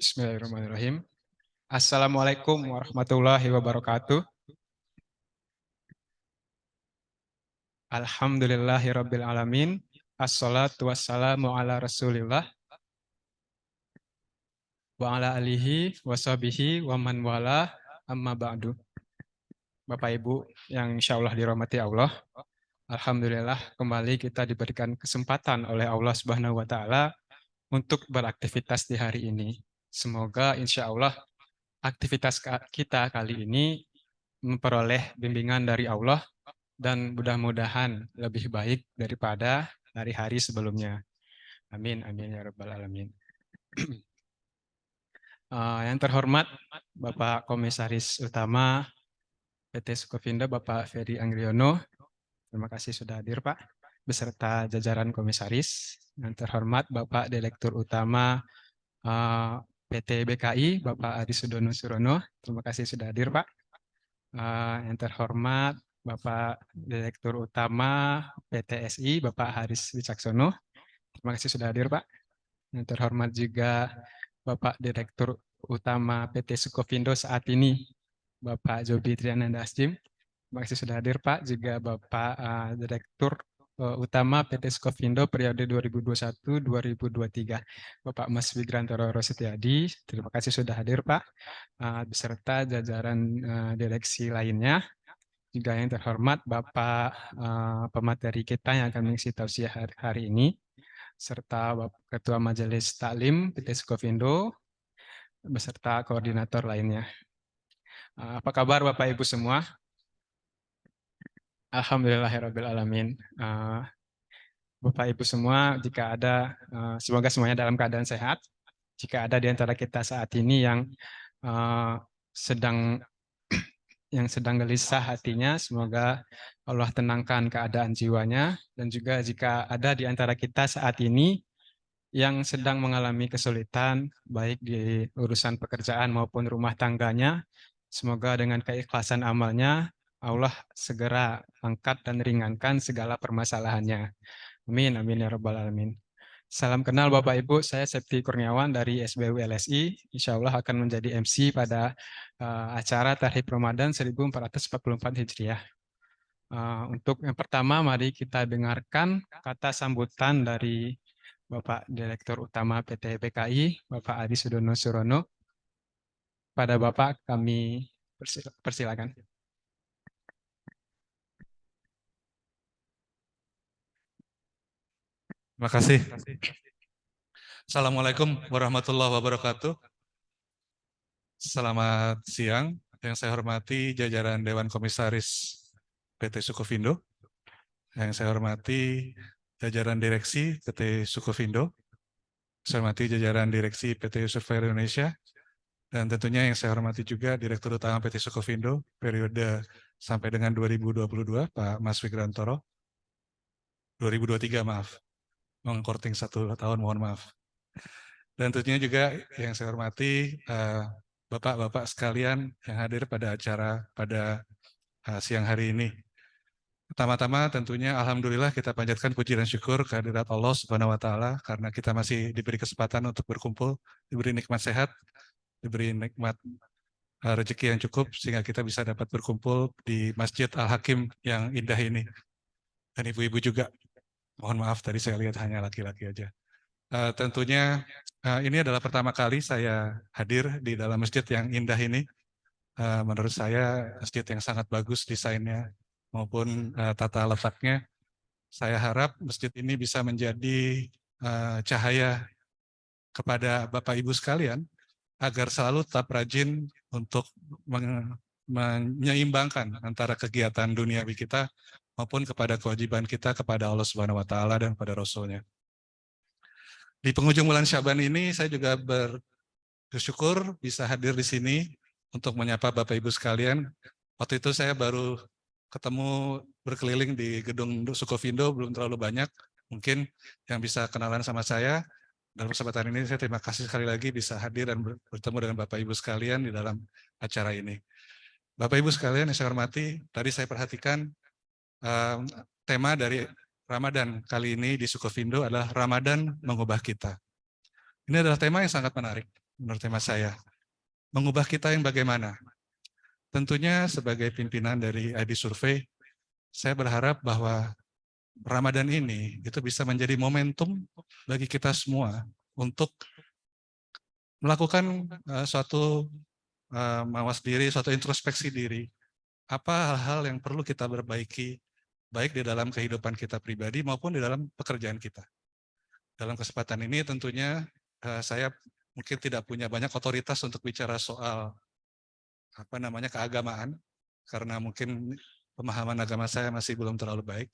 Bismillahirrahmanirrahim. Assalamualaikum warahmatullahi wabarakatuh. Alhamdulillahirabbil alamin. Assalatu wassalamu ala Rasulillah wa ala alihi washabihi wa man wala amma ba'du. Bapak Ibu yang insya Allah dirahmati Allah. Alhamdulillah kembali kita diberikan kesempatan oleh Allah Subhanahu wa taala untuk beraktivitas di hari ini. Semoga insya Allah aktivitas kita kali ini memperoleh bimbingan dari Allah dan mudah-mudahan lebih baik daripada hari-hari sebelumnya. Amin, amin ya rabbal alamin. Yang terhormat Bapak Komisaris Utama PT Sukovindo, Bapak Ferry Anggriono, terima kasih sudah hadir Pak, beserta jajaran komisaris. Yang terhormat Bapak Direktur Utama PT BKI, Bapak Adi Sudono Surono, terima kasih sudah hadir Pak. Yang terhormat Bapak Direktur Utama PTSI, Bapak Haris Wicaksono, terima kasih sudah hadir Pak. Yang terhormat juga Bapak Direktur Utama PT Sukovindo saat ini, Bapak Jobi Triananda Asjim, terima kasih sudah hadir Pak. Juga Bapak Direktur Utama PT Sukovindo periode 2021-2023, Bapak Mas Wigrantoro Rosetiadi, terima kasih sudah hadir Pak, beserta jajaran direksi lainnya. Juga yang terhormat Bapak pemateri kita yang akan mengisi tausiah hari ini, serta Bapak Ketua Majelis Taklim PT Sukovindo, beserta koordinator lainnya. Apa kabar Bapak Ibu semua? Alhamdulillahirabbil alamin. Bapak Ibu semua, jika ada, semoga semuanya dalam keadaan sehat. Jika ada di antara kita saat ini yang sedang gelisah hatinya, semoga Allah tenangkan keadaan jiwanya. Dan juga jika ada di antara kita saat ini yang sedang mengalami kesulitan, baik di urusan pekerjaan maupun rumah tangganya, semoga dengan keikhlasan amalnya, Allah segera angkat dan ringankan segala permasalahannya. Amin, amin ya rabbal alamin. Salam kenal Bapak Ibu, saya Septi Kurniawan dari SBU LSI. Insya Allah akan menjadi MC pada acara Tahrib Ramadan 1444 Hijriah. Untuk yang pertama, mari kita dengarkan kata sambutan dari Bapak Direktur Utama PT BKI, Bapak Adi Sudono Surono. Pada Bapak kami persilakan. Terima kasih. Assalamualaikum warahmatullahi wabarakatuh. Selamat siang. Yang saya hormati jajaran Dewan Komisaris PT Sukovindo. Yang saya hormati jajaran direksi PT Sukovindo. Saya hormati jajaran direksi PT Surveyor Indonesia. Dan tentunya yang saya hormati juga Direktur Utama PT Sukovindo periode sampai dengan 2022, Pak Mas Wigrantoro. 2023, maaf. Mengkorting 1 tahun, mohon maaf. Dan tentunya juga yang saya hormati Bapak-Bapak sekalian yang hadir pada acara pada siang hari ini. Pertama-tama tentunya Alhamdulillah kita panjatkan puji dan syukur kehadirat Allah Subhanahu wa Ta'ala karena kita masih diberi kesempatan untuk berkumpul, diberi nikmat sehat, diberi nikmat rezeki yang cukup sehingga kita bisa dapat berkumpul di Masjid Al-Hakim yang indah ini. Dan ibu-ibu juga, mohon maaf tadi saya lihat hanya laki-laki aja. Tentunya ini adalah pertama kali saya hadir di dalam masjid yang indah ini. Menurut saya masjid yang sangat bagus desainnya maupun tata letaknya. Saya harap masjid ini bisa menjadi cahaya kepada Bapak Ibu sekalian agar selalu tetap rajin untuk menyeimbangkan antara kegiatan duniawi kita maupun kepada kewajiban kita kepada Allah Subhanahu wa Ta'ala dan kepada Rasul-Nya. Di penghujung bulan Syaban ini saya juga bersyukur bisa hadir di sini untuk menyapa Bapak Ibu sekalian. Waktu itu saya baru ketemu berkeliling di gedung Sukovindo, belum terlalu banyak. Mungkin yang bisa kenalan sama saya. Dalam kesempatan ini saya terima kasih sekali lagi bisa hadir dan bertemu dengan Bapak Ibu sekalian di dalam acara ini. Bapak Ibu sekalian yang saya hormati, tadi saya perhatikan tema dari Ramadan kali ini di Sukovindo adalah Ramadan mengubah kita. Ini adalah tema yang sangat menarik. menurut tema saya. Mengubah kita yang bagaimana? Tentunya sebagai pimpinan dari ID Survey, saya berharap bahwa Ramadan ini itu bisa menjadi momentum bagi kita semua untuk melakukan suatu mawas diri, suatu introspeksi diri. Apa hal-hal yang perlu kita perbaiki, baik di dalam kehidupan kita pribadi maupun di dalam pekerjaan kita. Dalam kesempatan ini tentunya saya mungkin tidak punya banyak otoritas untuk bicara soal keagamaan, karena mungkin pemahaman agama saya masih belum terlalu baik.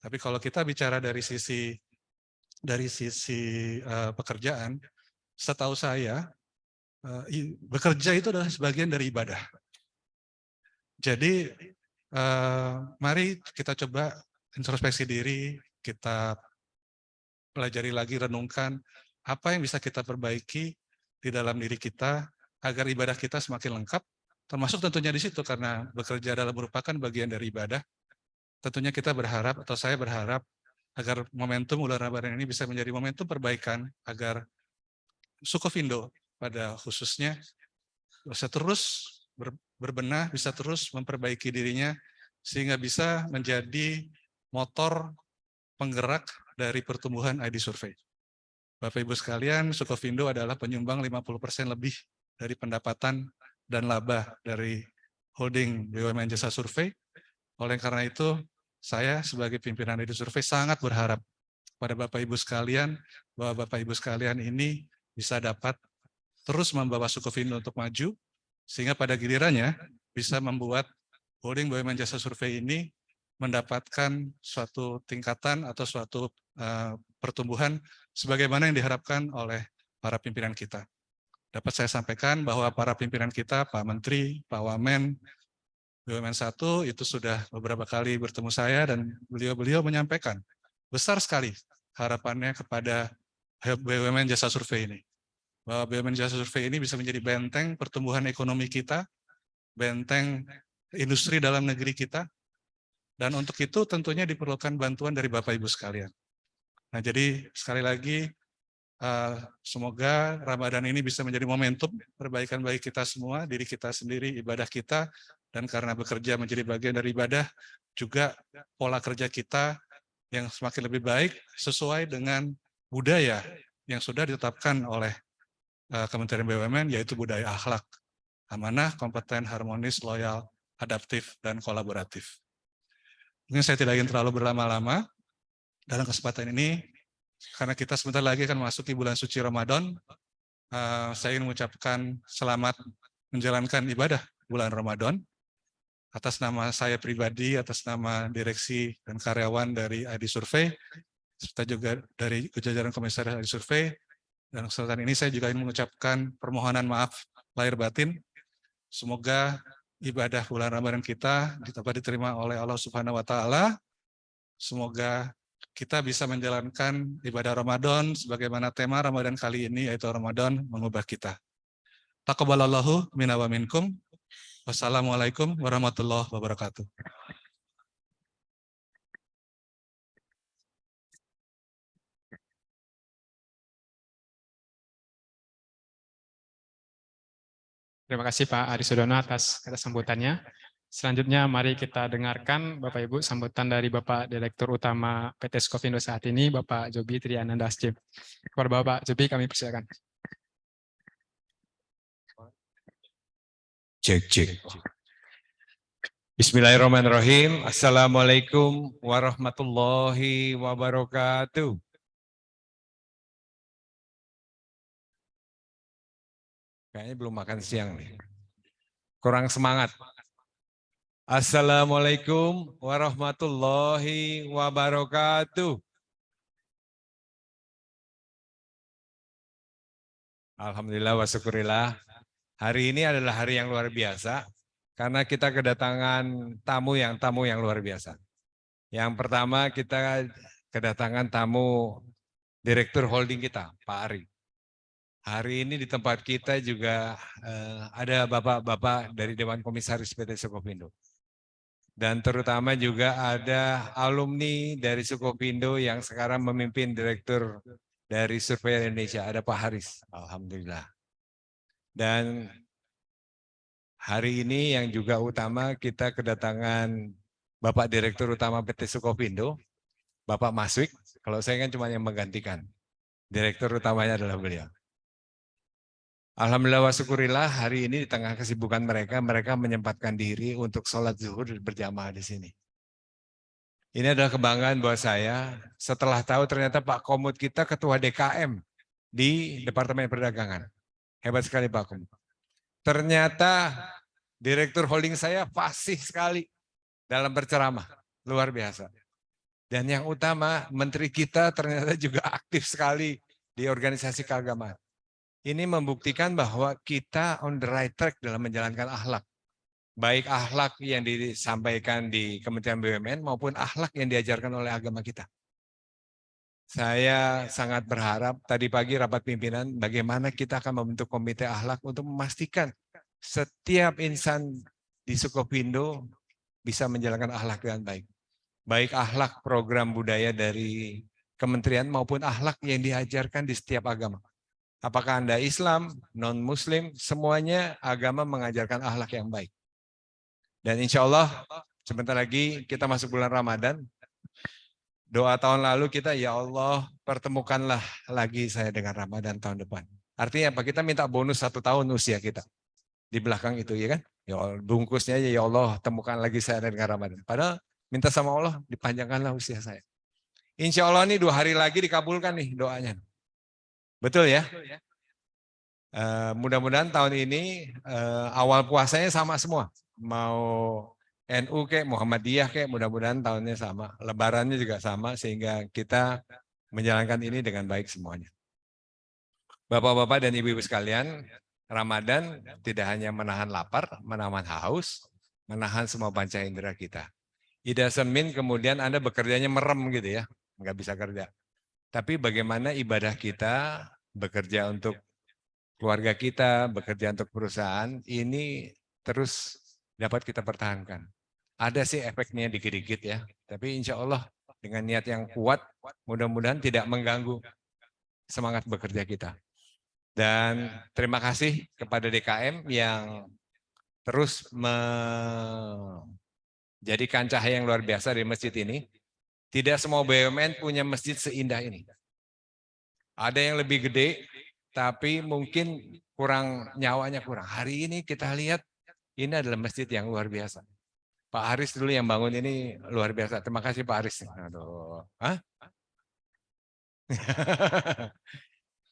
Tapi kalau kita bicara dari sisi pekerjaan, setahu saya bekerja itu adalah sebagian dari ibadah. Jadi mari kita coba introspeksi diri, kita pelajari lagi, renungkan apa yang bisa kita perbaiki di dalam diri kita agar ibadah kita semakin lengkap, termasuk tentunya di situ karena bekerja adalah merupakan bagian dari ibadah. Tentunya kita berharap atau saya berharap agar momentum bulan Ramadan ini bisa menjadi momentum perbaikan agar Sukovindo pada khususnya bisa terus berbenah, bisa terus memperbaiki dirinya sehingga bisa menjadi motor penggerak dari pertumbuhan ID Survey. Bapak Ibu sekalian, Sukovindo adalah penyumbang 50% lebih dari pendapatan dan laba dari holding BUMN Jasa Survei. Oleh karena itu, saya sebagai pimpinan ID Survei sangat berharap pada Bapak Ibu sekalian bahwa Bapak Ibu sekalian ini bisa dapat terus membawa Sukovindo untuk maju, sehingga pada gilirannya bisa membuat holding BUMN Jasa Survei ini mendapatkan suatu tingkatan atau suatu pertumbuhan sebagaimana yang diharapkan oleh para pimpinan kita. Dapat saya sampaikan bahwa para pimpinan kita, Pak Menteri, Pak Wamen, BUMN 1 itu sudah beberapa kali bertemu saya dan beliau menyampaikan besar sekali harapannya kepada BUMN Jasa Survei ini. Bahwa BUMN Jasa Survei ini bisa menjadi benteng pertumbuhan ekonomi kita, benteng industri dalam negeri kita, dan untuk itu tentunya diperlukan bantuan dari Bapak Ibu sekalian. Nah, jadi sekali lagi semoga Ramadan ini bisa menjadi momentum perbaikan bagi kita semua, diri kita sendiri, ibadah kita, dan karena bekerja menjadi bagian dari ibadah, juga pola kerja kita yang semakin lebih baik sesuai dengan budaya yang sudah ditetapkan oleh Kementerian BUMN, yaitu budaya akhlak, amanah, kompeten, harmonis, loyal, adaptif, dan kolaboratif. Mungkin saya tidak ingin terlalu berlama-lama dalam kesempatan ini, karena kita sebentar lagi akan memasuki bulan suci Ramadan. Saya ingin mengucapkan selamat menjalankan ibadah bulan Ramadan atas nama saya pribadi, atas nama direksi dan karyawan dari ID Survey, serta juga dari jajaran komisaris ID Survey. Dan kesempatan ini saya juga ingin mengucapkan permohonan maaf lahir batin. Semoga ibadah bulan Ramadan kita dapat diterima oleh Allah Subhanahu wa Ta'ala. Semoga kita bisa menjalankan ibadah Ramadan sebagaimana tema Ramadan kali ini, yaitu Ramadan mengubah kita. Taqabbalallahu minna wa minkum. Wassalamualaikum warahmatullahi wabarakatuh. Terima kasih Pak Ari Sudono atas kata sambutannya. Selanjutnya mari kita dengarkan Bapak Ibu sambutan dari Bapak Direktur Utama PT Sukovindo saat ini, Bapak Joby Triananda Asjim. Kepada Bapak Joby kami persilakan. Cek. Bismillahirrahmanirrahim. Assalamualaikum warahmatullahi wabarakatuh. Kayaknya belum makan siang nih. Kurang semangat. Assalamualaikum warahmatullahi wabarakatuh. Alhamdulillah wa syukurillah. Hari ini adalah hari yang luar biasa karena kita kedatangan tamu yang luar biasa. Yang pertama kita kedatangan tamu Direktur Holding kita, Pak Ari. Hari ini di tempat kita juga ada bapak-bapak dari Dewan Komisaris PT Sukovindo. Dan terutama juga ada alumni dari Sukovindo yang sekarang memimpin Direktur dari Survei Indonesia, ada Pak Haris. Alhamdulillah. Dan hari ini yang juga utama kita kedatangan Bapak Direktur Utama PT Sukovindo, Bapak Maswik. Kalau saya kan cuma yang menggantikan. Direktur utamanya adalah beliau. Alhamdulillah wa syukurillah hari ini di tengah kesibukan mereka menyempatkan diri untuk sholat zuhur berjamaah di sini. Ini adalah kebanggaan buat saya setelah tahu ternyata Pak Komut kita ketua DKM di Departemen Perdagangan. Hebat sekali Pak Komut. Ternyata direktur holding saya fasih sekali dalam berceramah. Luar biasa. Dan yang utama, menteri kita ternyata juga aktif sekali di organisasi keagamaan. Ini membuktikan bahwa kita on the right track dalam menjalankan akhlak. Baik akhlak yang disampaikan di Kementerian BUMN maupun akhlak yang diajarkan oleh agama kita. Saya sangat berharap tadi pagi rapat pimpinan bagaimana kita akan membentuk komite akhlak untuk memastikan setiap insan di Sukovindo bisa menjalankan akhlak dengan baik. Baik akhlak program budaya dari kementerian maupun akhlak yang diajarkan di setiap agama. Apakah Anda Islam, non-Muslim, semuanya agama mengajarkan akhlak yang baik. Dan insya Allah sebentar lagi kita masuk bulan Ramadan. Doa tahun lalu kita, ya Allah pertemukanlah lagi saya dengan Ramadan tahun depan. Artinya apa? Kita minta bonus 1 tahun usia kita. Di belakang itu ya kan? Ya Allah, bungkusnya aja, ya Allah temukan lagi saya dengan Ramadan. Padahal minta sama Allah dipanjangkanlah usia saya. Insya Allah nih 2 hari lagi dikabulkan nih doanya. Betul ya? Mudah-mudahan tahun ini awal puasanya sama semua. Mau NU kek, Muhammadiyah kek, mudah-mudahan tahunnya sama. Lebarannya juga sama sehingga kita menjalankan ini dengan baik semuanya. Bapak-bapak dan ibu-ibu sekalian, Ramadan tidak hanya menahan lapar, menahan haus, menahan semua panca indera kita. Ida semin kemudian Anda bekerjanya merem gitu ya, nggak bisa kerja. Tapi bagaimana ibadah kita, bekerja untuk keluarga kita, bekerja untuk perusahaan, ini terus dapat kita pertahankan. Ada sih efeknya dikit-dikit ya, tapi insya Allah dengan niat yang kuat, mudah-mudahan tidak mengganggu semangat bekerja kita. Dan terima kasih kepada DKM yang terus menjadikan cahaya yang luar biasa di masjid ini. Tidak semua BUMN punya masjid seindah ini. Ada yang lebih gede, tapi mungkin nyawanya kurang. Hari ini kita lihat ini adalah masjid yang luar biasa. Pak Haris dulu yang bangun ini luar biasa. Terima kasih Pak Haris. Aduh. Hah?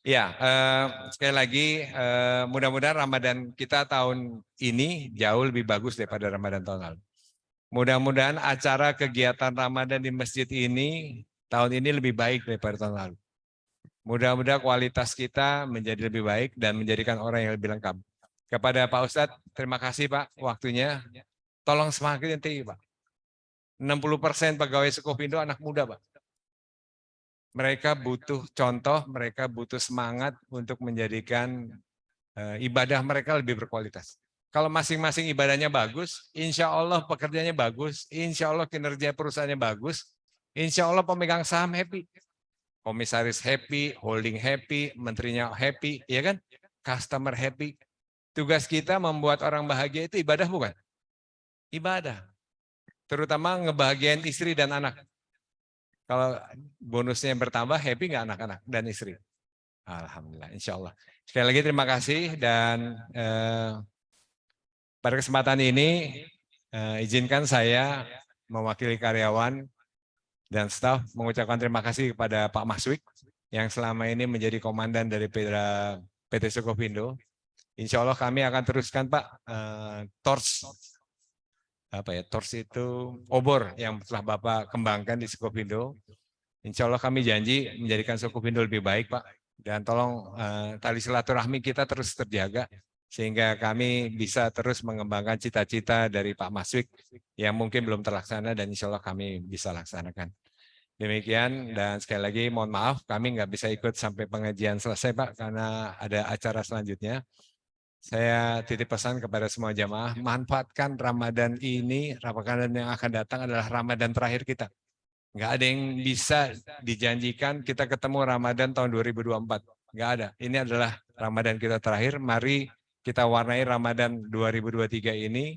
Ya, sekali lagi mudah-mudahan Ramadan kita tahun ini jauh lebih bagus daripada Ramadan tahun lalu. Mudah-mudahan acara kegiatan Ramadan di masjid ini tahun ini lebih baik daripada tahun lalu. Mudah-mudahan kualitas kita menjadi lebih baik dan menjadikan orang yang lebih lengkap. Kepada Pak Ustadz, terima kasih Pak waktunya. Tolong semakin nanti Pak. 60% pegawai Sukovindo anak muda Pak. Mereka butuh contoh, mereka butuh semangat untuk menjadikan ibadah mereka lebih berkualitas. Kalau masing-masing ibadahnya bagus, insya Allah pekerjaannya bagus, insya Allah kinerja perusahaannya bagus, insya Allah pemegang saham happy. Komisaris happy, holding happy, menterinya happy, ya kan? Customer happy. Tugas kita membuat orang bahagia itu ibadah bukan? Ibadah. Terutama ngebahagiain istri dan anak. Kalau bonusnya yang bertambah, happy nggak anak-anak dan istri? Alhamdulillah, insya Allah. Sekali lagi terima kasih dan pada kesempatan ini izinkan saya mewakili karyawan dan staf mengucapkan terima kasih kepada Pak Maswik yang selama ini menjadi komandan dari PT Sukovindo. Insya Allah kami akan teruskan Pak TORS. TORS itu obor yang telah Bapak kembangkan di Sukovindo. Insya Allah kami janji menjadikan Sukovindo lebih baik Pak. Dan tolong tali silaturahmi kita terus terjaga. Sehingga kami bisa terus mengembangkan cita-cita dari Pak Maswik yang mungkin belum terlaksana dan insya Allah kami bisa laksanakan. Demikian dan sekali lagi mohon maaf kami nggak bisa ikut sampai pengajian selesai Pak karena ada acara selanjutnya. Saya titip pesan kepada semua jamaah, manfaatkan Ramadan ini, Ramadan yang akan datang adalah Ramadan terakhir kita. Nggak ada yang bisa dijanjikan kita ketemu Ramadan tahun 2024. Nggak ada. Ini adalah Ramadan kita terakhir, mari kita warnai Ramadan 2023 ini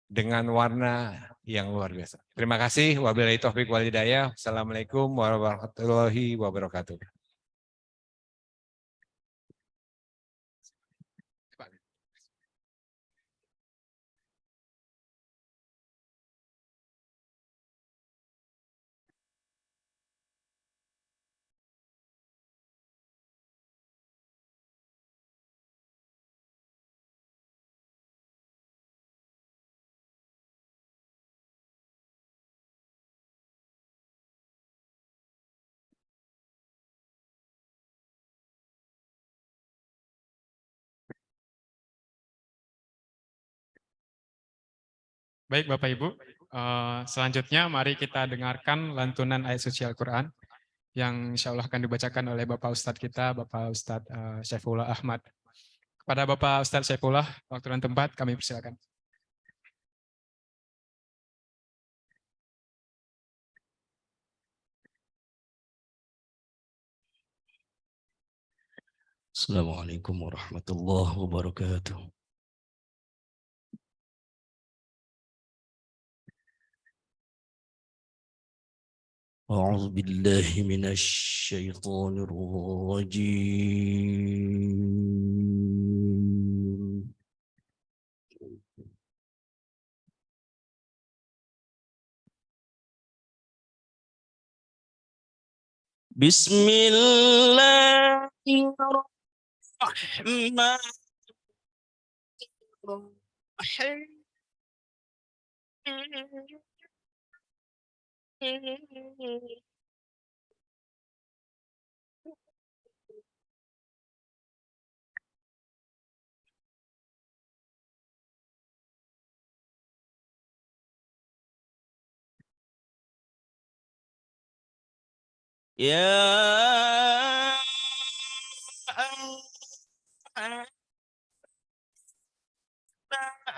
dengan warna yang luar biasa. Terima kasih. Wabillahi taufiq wal hidayah. Assalamualaikum warahmatullahi wabarakatuh. Baik Bapak Ibu, selanjutnya mari kita dengarkan lantunan ayat suci Al-Quran yang insya Allah akan dibacakan oleh Bapak Ustadz kita, Bapak Ustadz Syaifullah Ahmad. Kepada Bapak Ustadz Syaifullah, waktu dan tempat kami persilakan. Assalamualaikum warahmatullahi wabarakatuh. أعوذ بالله من الشيطان الرجيم. بسم الله الرحمن الرحيم. يا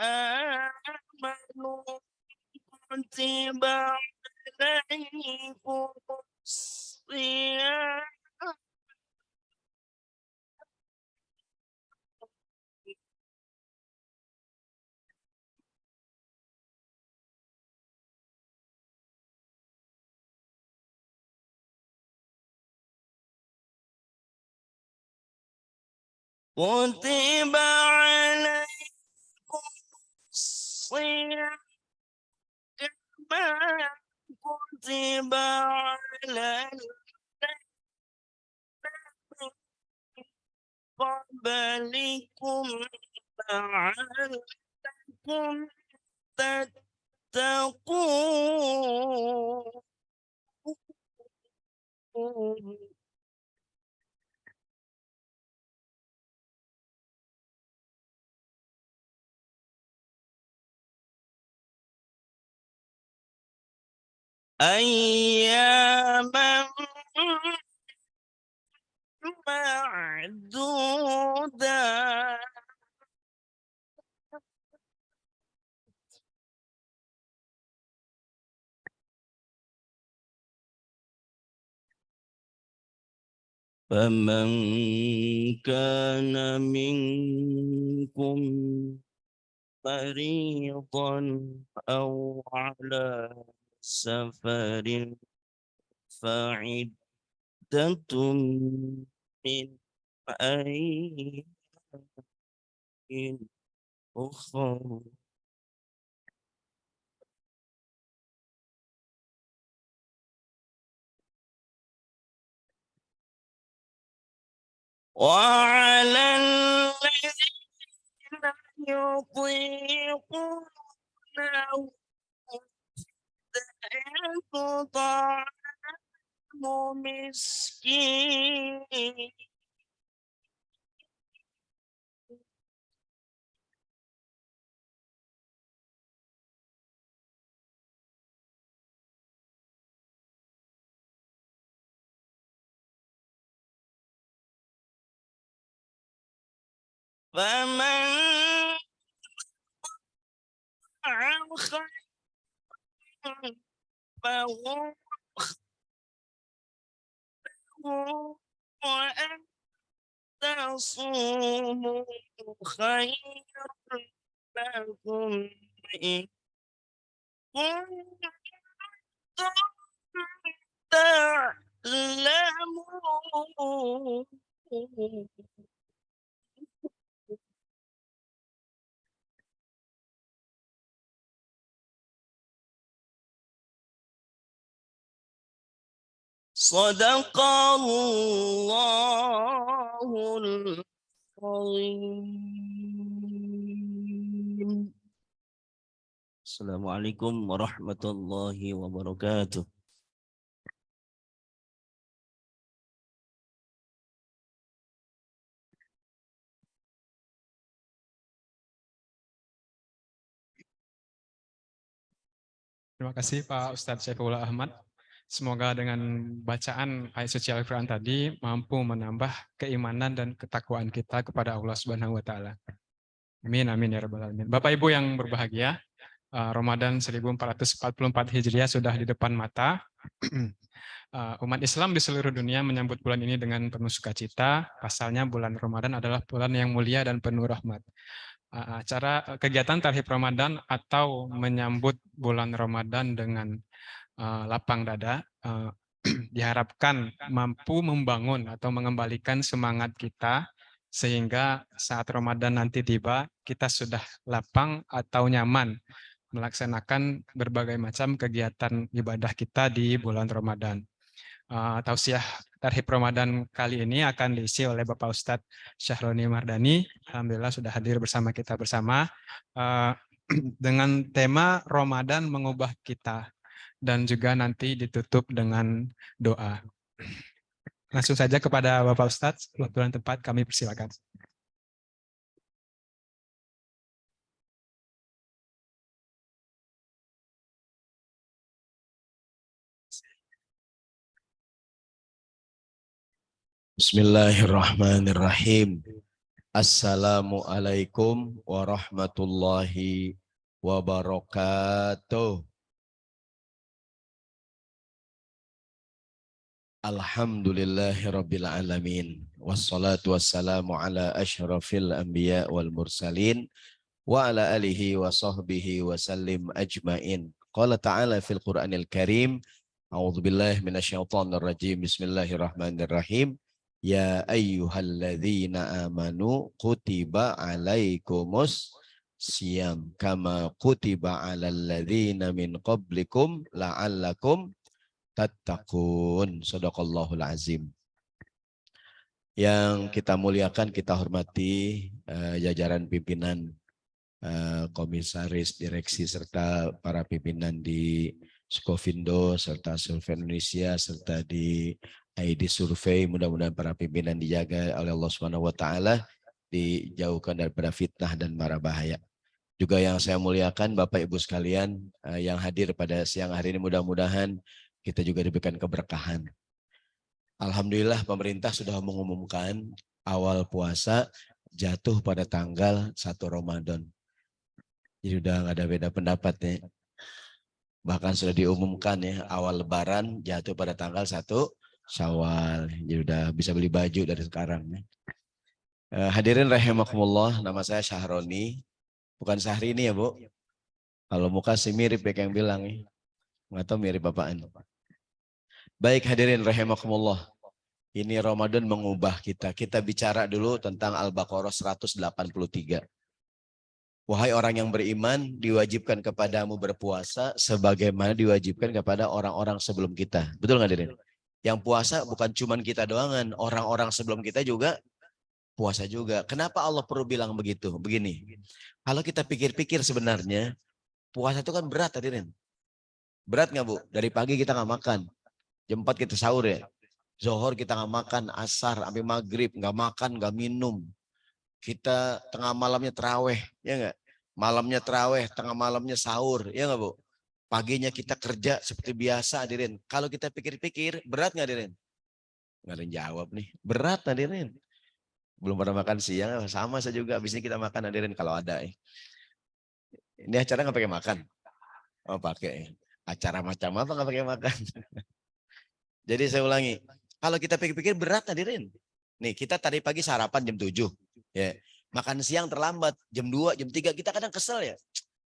آمنوا كتب عليكم الصيام كتب عليكم الصيام كما كتب على الذين قبلكم لعلكم تتقون. أياما معدودة فمن كان منكم مريضا أو على سفر فعدة من أيام أخرى. وعلى الذين يطيقونه طعام مسكين فمن عن خير فهو وأن تصوموا خير لكم إن كنتم تعلمون. صدق الله العظيم. Assalamualaikum warahmatullahi wabarakatuh. Terima kasih Pak Ustadz Syaifullah Ahmad. Semoga dengan bacaan ayat suci Al-Quran tadi mampu menambah keimanan dan ketakwaan kita kepada Allah Subhanahu wa taala. Amin amin ya rabbal alamin. Bapak Ibu yang berbahagia, Ramadan 1444 Hijriah sudah di depan mata. Umat Islam di seluruh dunia menyambut bulan ini dengan penuh sukacita. Pasalnya bulan Ramadan adalah bulan yang mulia dan penuh rahmat. Acara kegiatan Tarhib Ramadan atau menyambut bulan Ramadan dengan lapang dada diharapkan mampu membangun atau mengembalikan semangat kita sehingga saat Ramadan nanti tiba kita sudah lapang atau nyaman melaksanakan berbagai macam kegiatan ibadah kita di bulan Ramadan. Tausiah Tarhib Ramadan kali ini akan diisi oleh Bapak Ustadz Syahroni Mardani. Alhamdulillah sudah hadir bersama kita bersama dengan tema Ramadan mengubah kita. Dan juga nanti ditutup dengan doa. Langsung saja kepada Bapak Ustadz, waktu dan tempat kami persilakan. Bismillahirrahmanirrahim. Assalamualaikum warahmatullahi wabarakatuh. Alhamdulillahirabbil alamin. Wassalatu wassalamu ala asyrafil anbiya wal mursalin wa ala alihi wa sahbihi wa sallim ajmain. Qala ta'ala fil Qur'anil Karim, a'udzubillahi minasyaitonir rajim. Bismillahirrahmanirrahim. Ya ayyuhalladzina amanu kutiba alaikumus siyam kama kutiba alal ladzina min qablikum la'allakum tattaqun. Shadaqallahul azim. Yang kita muliakan, kita hormati jajaran pimpinan, komisaris, direksi, serta para pimpinan di Sukovindo, serta Survei Indonesia, serta di ID Survei. Mudah-mudahan para pimpinan dijaga oleh Allah SWT, dijauhkan daripada fitnah dan mara bahaya. Juga yang saya muliakan Bapak Ibu sekalian yang hadir pada siang hari ini, mudah-mudahan kita juga diberikan keberkahan. Alhamdulillah pemerintah sudah mengumumkan awal puasa jatuh pada tanggal 1 Ramadan. Jadi udah nggak ada beda pendapat ya. Bahkan sudah diumumkan ya, awal lebaran jatuh pada tanggal 1 Syawal. Jadi udah bisa beli baju dari sekarang ya. Hadirin rahimakumullah, nama saya Syahroni. Bukan Syahrini ya Bu. Kalau muka sih mirip ya yang bilang ya. Nggak tahu mirip apaan. Baik hadirin rahimakumullah. Ini Ramadan mengubah kita. Kita bicara dulu tentang Al-Baqarah 183. Wahai orang yang beriman, diwajibkan kepadamu berpuasa sebagaimana diwajibkan kepada orang-orang sebelum kita. Betul nggak hadirin? Yang puasa bukan cuman kita doangan, orang-orang sebelum kita juga puasa juga. Kenapa Allah perlu bilang begitu? Begini, kalau kita pikir-pikir sebenarnya puasa itu kan berat hadirin. Berat nggak Bu? Dari pagi kita nggak makan. Jam 4 kita sahur ya. Zohor kita nggak makan, asar sampai maghrib nggak makan, nggak minum. Kita tengah malamnya terawih, ya nggak? Malamnya terawih, tengah malamnya sahur, ya nggak Bu? Paginya kita kerja seperti biasa hadirin. Kalau kita pikir-pikir, berat nggak hadirin? Nggak ada yang jawab nih. Berat hadirin. Belum pernah makan siang, sama saya juga. Abis ini kita makan hadirin kalau ada. Ini acara nggak pakai makan? Oh pakai. Acara macam apa nggak pakai makan? Jadi saya ulangi, kalau kita pikir-pikir berat hadirin. Nih, kita tadi pagi sarapan jam 7. Ya. Makan siang terlambat, jam 2, jam 3 kita kadang kesel ya.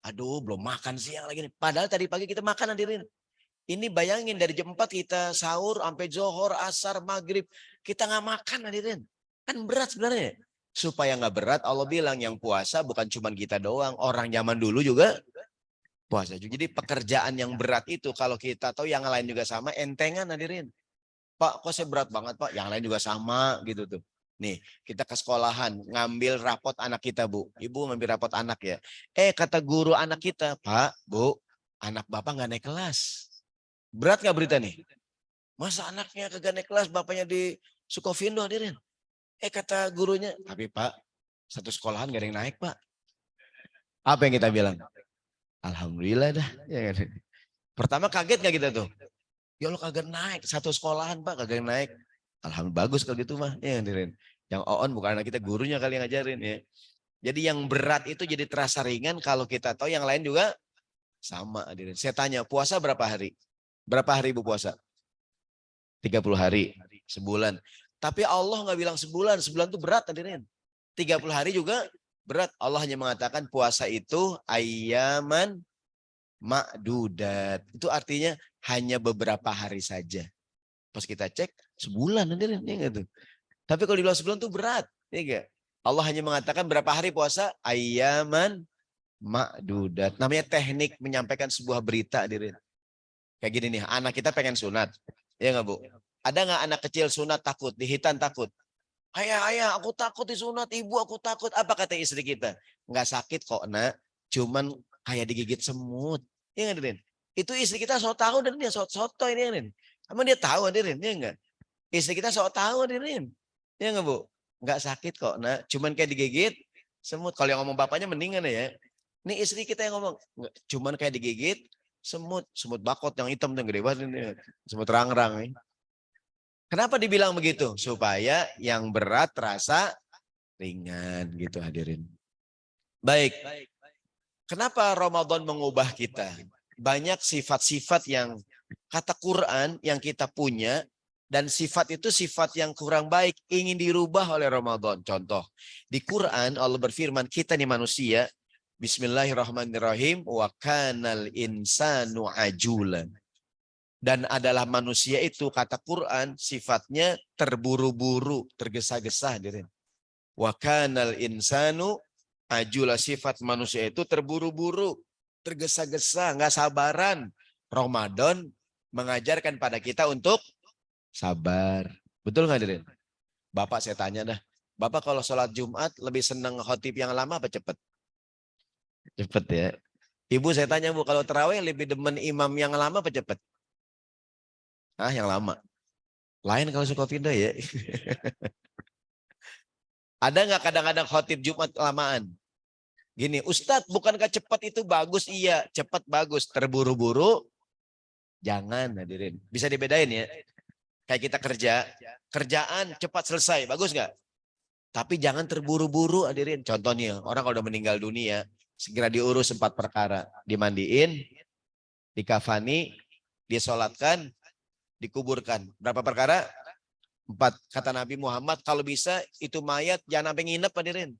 Aduh, belum makan siang lagi nih. Padahal tadi pagi kita makan hadirin. Ini bayangin dari jam 4 kita sahur sampai zohor, asar, maghrib. Kita nggak makan hadirin. Kan berat sebenarnya. Supaya nggak berat Allah bilang yang puasa bukan cuma kita doang. Orang zaman dulu juga puasa. Jadi pekerjaan yang berat itu kalau kita tahu yang lain juga sama, entengan hadirin. Pak, kok saya berat banget Pak? Yang lain juga sama gitu tuh. Nih, kita ke sekolahan, ngambil rapot anak kita Bu. Ibu ngambil rapot anak ya. Kata guru anak kita, Pak, Bu, anak Bapak nggak naik kelas. Berat nggak berita nih? Masa anaknya kagak naik kelas, bapaknya di Sukovindo hadirin. Kata gurunya, tapi Pak, satu sekolahan gak ada yang naik Pak. Apa yang kita bilang? Alhamdulillah dah. Ya kan? Pertama kaget gak kita tuh? Ya Allah kagak naik, satu sekolahan Pak kagak naik. Alhamdulillah bagus kalau gitu mah. Ya hadirin. Yang on bukan anak kita, gurunya kali yang ngajarin ya. Jadi yang berat itu jadi terasa ringan kalau kita tahu yang lain juga sama hadirin. Saya tanya, puasa berapa hari? Berapa hari Ibu puasa? 30 hari, sebulan. Tapi Allah nggak bilang sebulan, sebulan itu berat hadirin. 30 hari juga berat. Allah hanya mengatakan puasa itu ayyaman ma'dudat. Itu artinya hanya beberapa hari saja. Pas kita cek, sebulan hadirin. Ya gitu. Tapi kalau di luar sebulan itu berat. Ya gak? Allah hanya mengatakan berapa hari puasa? Ayyaman ma'dudat. Namanya teknik menyampaikan sebuah berita hadirin. Kayak gini nih, anak kita pengen sunat. Ya nggak Bu? Ada nggak anak kecil sunat takut, dihitan takut? Ayah, aku takut disunat, ibu aku takut. Apa kata istri kita? Nggak sakit kok nak, cuman kayak digigit semut. Ya nggak hadirin? Itu istri kita sok tahu dan dia soto ini hadirin. Emang dia tahu hadirin, ya nggak? Istri kita sok tahu hadirin. Ya nggak Bu? Nggak sakit kok nak, cuman kayak digigit semut. Kalau yang ngomong bapaknya mendingan ya. Ini istri kita yang ngomong, cuman kayak digigit semut bakot yang hitam yang gede banget ini. Semut rang-rang. Kenapa dibilang begitu? Supaya yang berat terasa ringan gitu hadirin. Baik. Kenapa Ramadan mengubah kita? Banyak sifat-sifat yang kata Quran yang kita punya dan sifat itu sifat yang kurang baik ingin dirubah oleh Ramadan. Contoh, di Quran Allah berfirman kita nih manusia Bismillahirrahmanirrahim wa kanal insanu ajulan. Dan adalah manusia itu kata Quran sifatnya terburu-buru, tergesa-gesa hadirin. Wa kanal insanu ajula, sifat manusia itu terburu-buru, tergesa-gesa, nggak sabaran. Ramadan mengajarkan pada kita untuk sabar. Betul nggak hadirin? Bapak saya tanya dah, Bapak kalau sholat Jumat lebih senang khotib yang lama apa cepet? Cepet ya. Ibu saya tanya Bu, kalau terawih lebih demen imam yang lama apa cepet? Yang lama. Lain kalau Sukovindo ya. Ada nggak kadang-kadang khotib Jumat lamaan? Gini, Ustadz bukankah cepat itu bagus? Iya, cepat bagus. Terburu-buru, jangan hadirin. Bisa dibedain ya. Kayak kita kerjaan cepat selesai, bagus nggak? Tapi jangan terburu-buru hadirin. Contohnya, orang kalau udah meninggal dunia, segera diurus 4 perkara. Dimandiin, dikafani, disolatkan, dikuburkan. Berapa perkara? 4. Kata Nabi Muhammad, kalau bisa itu mayat jangan sampai nginep hadirin.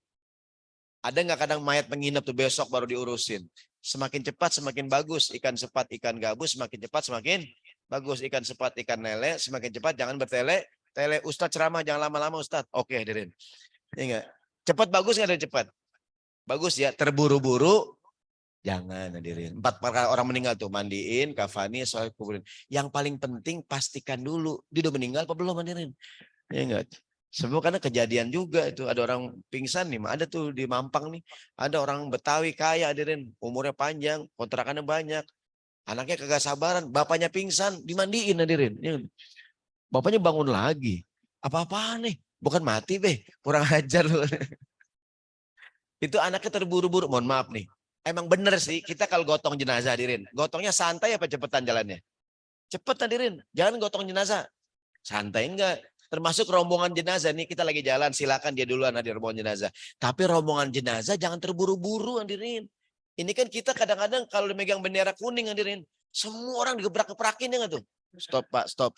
Ada nggak kadang mayat menginap tuh besok baru diurusin. Semakin cepat semakin bagus. Ikan sepat, ikan gabus semakin cepat semakin bagus. Ikan sepat, ikan lele semakin cepat. Jangan bertele. Tele Ustadz ceramah jangan lama-lama Ustadz. Oke hadirin. Ingat. Cepat bagus nggak ada cepat? Bagus ya. Terburu-buru jangan hadirin. 4 perkara orang meninggal tuh mandiin, kafani, sholat kuburin. Yang paling penting pastikan dulu dia udah meninggal apa belum hadirin. Ya enggak. Semua karena kejadian juga itu ada orang pingsan nih, ada tuh di Mampang nih, ada orang Betawi kaya hadirin, umurnya panjang, kontrakannya banyak, anaknya kagak sabaran, bapaknya pingsan, dimandiin hadirin, bapaknya bangun lagi, apa-apaan nih, bukan mati kurang ajar loh. Itu anaknya terburu-buru, mohon maaf nih, emang bener sih kita kalau gotong jenazah hadirin, gotongnya santai apa cepetan jalannya? Cepet hadirin, jangan gotong jenazah, santai enggak. Termasuk rombongan jenazah nih kita lagi jalan silakan dia duluan hadir rombongan jenazah. Tapi rombongan jenazah jangan terburu-buru hadirin. Ini kan kita kadang-kadang kalau megang bendera kuning hadirin, semua orang digebrak-gebrakin ya nggak tuh? Stop Pak, stop.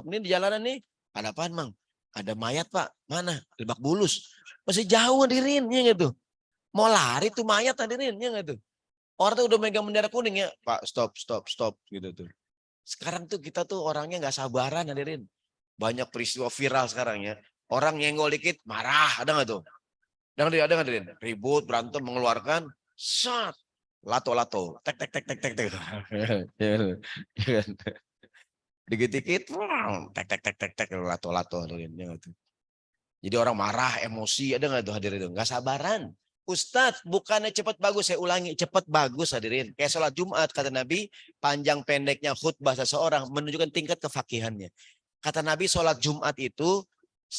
Ini di jalanan nih, ada apaan Mang? Ada mayat Pak, mana? Lebak Bulus. Masih jauh hadirin, ya nggak tuh? Mau lari tuh mayat hadirin, ya nggak tuh? Orang tuh udah megang bendera kuning ya, Pak stop gitu tuh. Sekarang tuh kita tuh orangnya nggak sabaran hadirin. Banyak peristiwa viral sekarang ya. Orang nyenggol dikit marah, ada nggak tuh? Ada nggak hadirin? Ribut, berantem, mengeluarkan, sat, lato, tek tek tek tek tek tek. Dikit-dikit, tek tek tek tek tek, lato hadirin. Ya nggak tuh? Jadi orang marah, emosi, ada nggak tuh hadirin? Nggak sabaran. Ustadz, bukannya cepat bagus, saya ulangi, cepat bagus hadirin. Kayak sholat Jumat, kata Nabi, panjang pendeknya khutbah seseorang menunjukkan tingkat kefakihannya. Kata Nabi, sholat Jumat itu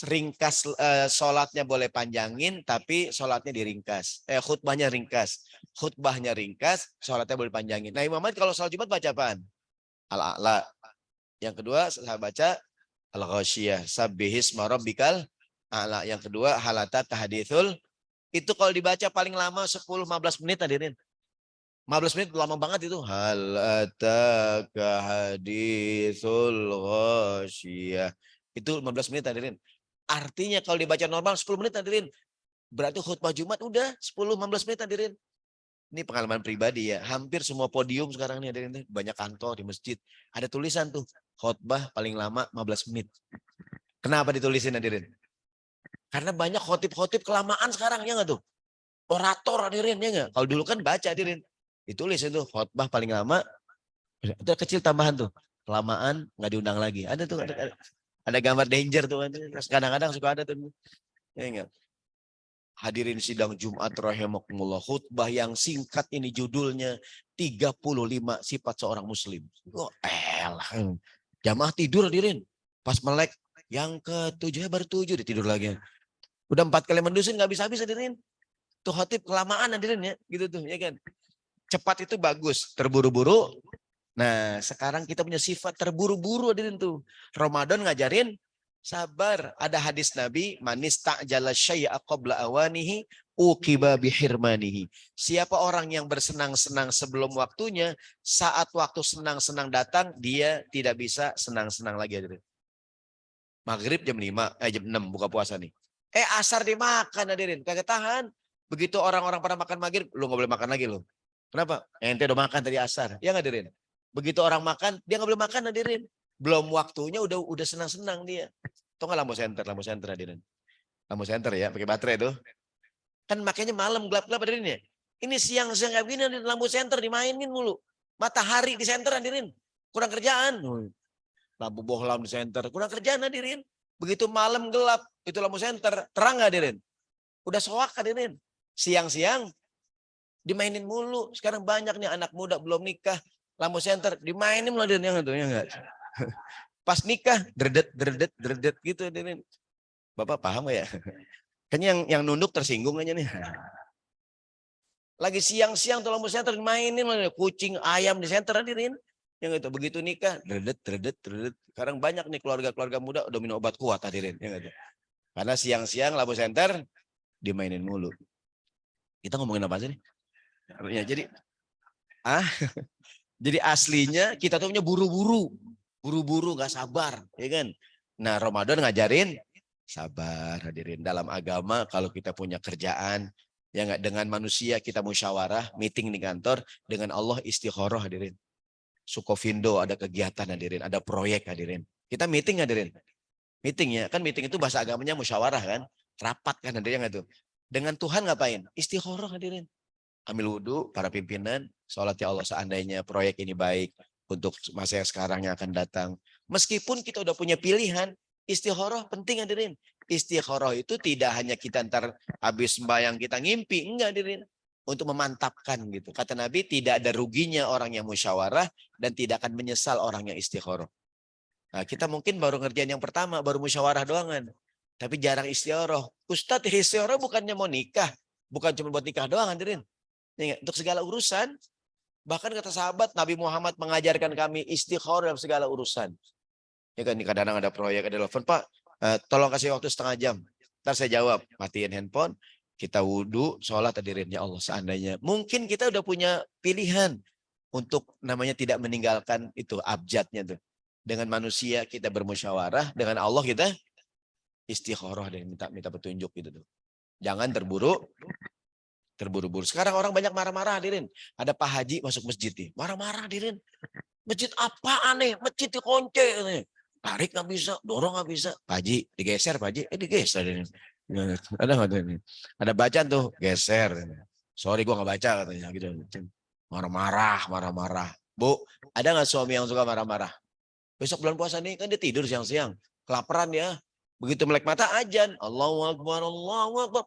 ringkas, sholatnya boleh panjangin, tapi sholatnya diringkas. Khutbahnya ringkas. Khutbahnya ringkas, sholatnya boleh panjangin. Nah Imam Ahmad kalau sholat Jumat baca apaan? Al-A'la. Yang kedua, saya baca Al-Ghasyiyah. Sabbihisma rabbikal a'la. Yang kedua, halata tahadithul. Itu kalau dibaca paling lama 10-15 menit hadirin. 15 menit lama banget itu. Halata hadithul ghasyiyah. Itu 15 menit hadirin. Artinya kalau dibaca normal 10 menit hadirin. Berarti khutbah Jumat udah 10-15 menit hadirin. Ini pengalaman pribadi ya. Hampir semua podium sekarang nih hadirin. Banyak kantor di masjid. Ada tulisan tuh. Khutbah paling lama 15 menit. Kenapa ditulisin hadirin? Karena banyak khotib-khotib kelamaan sekarang, ya nggak tuh? Orator hadirin, ya nggak? Kalau dulu kan baca hadirin. Ditulis itu, khotbah paling lama. Itu kecil tambahan tuh. Kelamaan, nggak diundang lagi. Ada tuh, ada gambar danger tuh. Kadang-kadang suka ada tuh. Ya nggak? Hadirin sidang Jumat rahimakumullah. Khutbah yang singkat ini judulnya 35 sifat seorang muslim. Oh elah. Jamaah tidur hadirin. Pas melek yang ke-7 baru 7 ditidur lagi. Udah 4 kali mendusin nggak bisa-habis hadirin. Tuh khotib kelamaan hadirin ya. Gitu tuh ya kan. Cepat itu bagus. Terburu-buru. Nah sekarang kita punya sifat terburu-buru hadirin tuh. Ramadan ngajarin sabar. Ada hadis Nabi. Manis ta'jala syai'a qabla awanihi uqiba bihirmanihi. Siapa orang yang bersenang-senang sebelum waktunya. Saat waktu senang-senang datang. Dia tidak bisa senang-senang lagi hadirin. Maghrib jam 5, jam 6 buka puasa nih. Asar dimakan hadirin, kagak tahan. Begitu orang-orang pada makan maghrib, lu nggak boleh makan lagi lu. Kenapa? Ente udah makan tadi asar, ya nggak hadirin? Begitu orang makan, dia nggak boleh makan hadirin. Belum waktunya udah senang-senang dia. Tuh nggak lampu senter hadirin. Lampu senter ya, pakai baterai tuh. Kan makanya malam gelap-gelap hadirin ya. Ini siang-siang kayak gini lampu senter dimainin mulu. Matahari di senter hadirin. Kurang kerjaan. Lampu bohlam di senter, kurang kerjaan hadirin. Begitu malam gelap, itu lampu senter, terang hadirin. Udah soak hadirin. Siang-siang dimainin mulu. Sekarang banyak nih anak muda belum nikah, lampu senter dimainin mulu hadirin, yang itu ya enggak. Pas nikah, dredet gitu hadirin. Bapak paham gak ya? Kayaknya yang nunduk tersinggung aja nih. Lagi siang-siang tuh lampu senter dimainin mulu, kucing, ayam di senter hadirin. Yang itu begitu nikah, dredet. Sekarang banyak nih keluarga-keluarga muda udah minum obat kuat hadirin. Ya, karena siang-siang lampu senter dimainin mulu. Kita ngomongin apa sih nih? Ya, jadi aslinya kita tuh punya buru-buru nggak sabar, ya kan? Nah Ramadan ngajarin sabar hadirin. Dalam agama kalau kita punya kerjaan, ya nggak, dengan manusia kita musyawarah, meeting di kantor, dengan Allah istikharah hadirin. Sukovindo ada kegiatan hadirin, ada proyek hadirin. Kita meeting hadirin. Meeting ya, kan meeting itu bahasa agamanya musyawarah kan. Rapat kan hadirin itu. Dengan Tuhan ngapain? Istikharah hadirin. Ambil wudhu, para pimpinan, sholat ya Allah seandainya proyek ini baik untuk masa yang sekarang yang akan datang. Meskipun kita udah punya pilihan, istikharah penting hadirin. Istikharah itu tidak hanya kita ntar habis sembahyang kita ngimpi, enggak hadirin. Untuk memantapkan gitu. Kata Nabi tidak ada ruginya orang yang musyawarah dan tidak akan menyesal orang yang istikharah. Nah, kita mungkin baru ngerjain yang pertama, baru musyawarah doangan. Tapi jarang istikharah. Ustadz istikharah bukannya mau nikah. Bukan cuma buat nikah doang hadirin. Untuk segala urusan. Bahkan kata sahabat Nabi Muhammad mengajarkan kami istikharah dalam segala urusan. Ya kan kadang-kadang ada proyek, ada telepon, Pak tolong kasih waktu setengah jam. Ntar saya jawab, matiin handphone. Kita wudhu, sholat hadirin, ya Allah seandainya. Mungkin kita udah punya pilihan untuk namanya tidak meninggalkan itu abjadnya tuh. Dengan manusia kita bermusyawarah, dengan Allah kita Istikharah dan minta petunjuk gitu tuh. Jangan terburu-buru. Sekarang orang banyak marah-marah hadirin. Ada Pak Haji masuk masjid nih. Marah-marah hadirin. Masjid apaan nih? Masjid dikunci nih. Tarik nggak bisa, dorong nggak bisa. Pak Haji digeser, Pak Haji. Digeser. Ada nggak tuh? Ada bacaan tuh, geser. Sorry gua nggak baca katanya gitu. Marah-marah. Bu, ada nggak suami yang suka marah-marah? Besok bulan puasa nih kan dia tidur siang-siang, kelaparan ya. Begitu melek mata ajan, Allahu Akbar,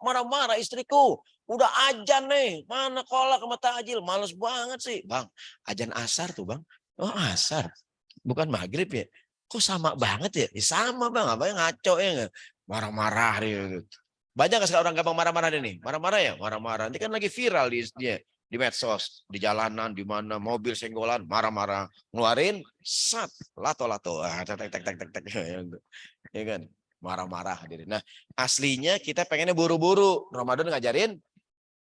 marah-marah istriku. Udah ajan nih, mana kolak sama takjil, males banget sih. Bang, ajan asar tuh bang. Oh asar, bukan maghrib ya. Kok sama banget ya? Sama bang, apa yang ngaco ya nggak? Marah-marah gitu. Banyak nggak sekarang orang gampang marah-marah nih? Marah-marah ya? Marah-marah. Ini kan lagi viral di medsos, di jalanan, di mana mobil senggolan, marah-marah, ngeluarin, sat, lato-lato, tek. Ya kan? Marah-marah hadirin. Nah, aslinya kita pengennya buru-buru. Ramadan ngajarin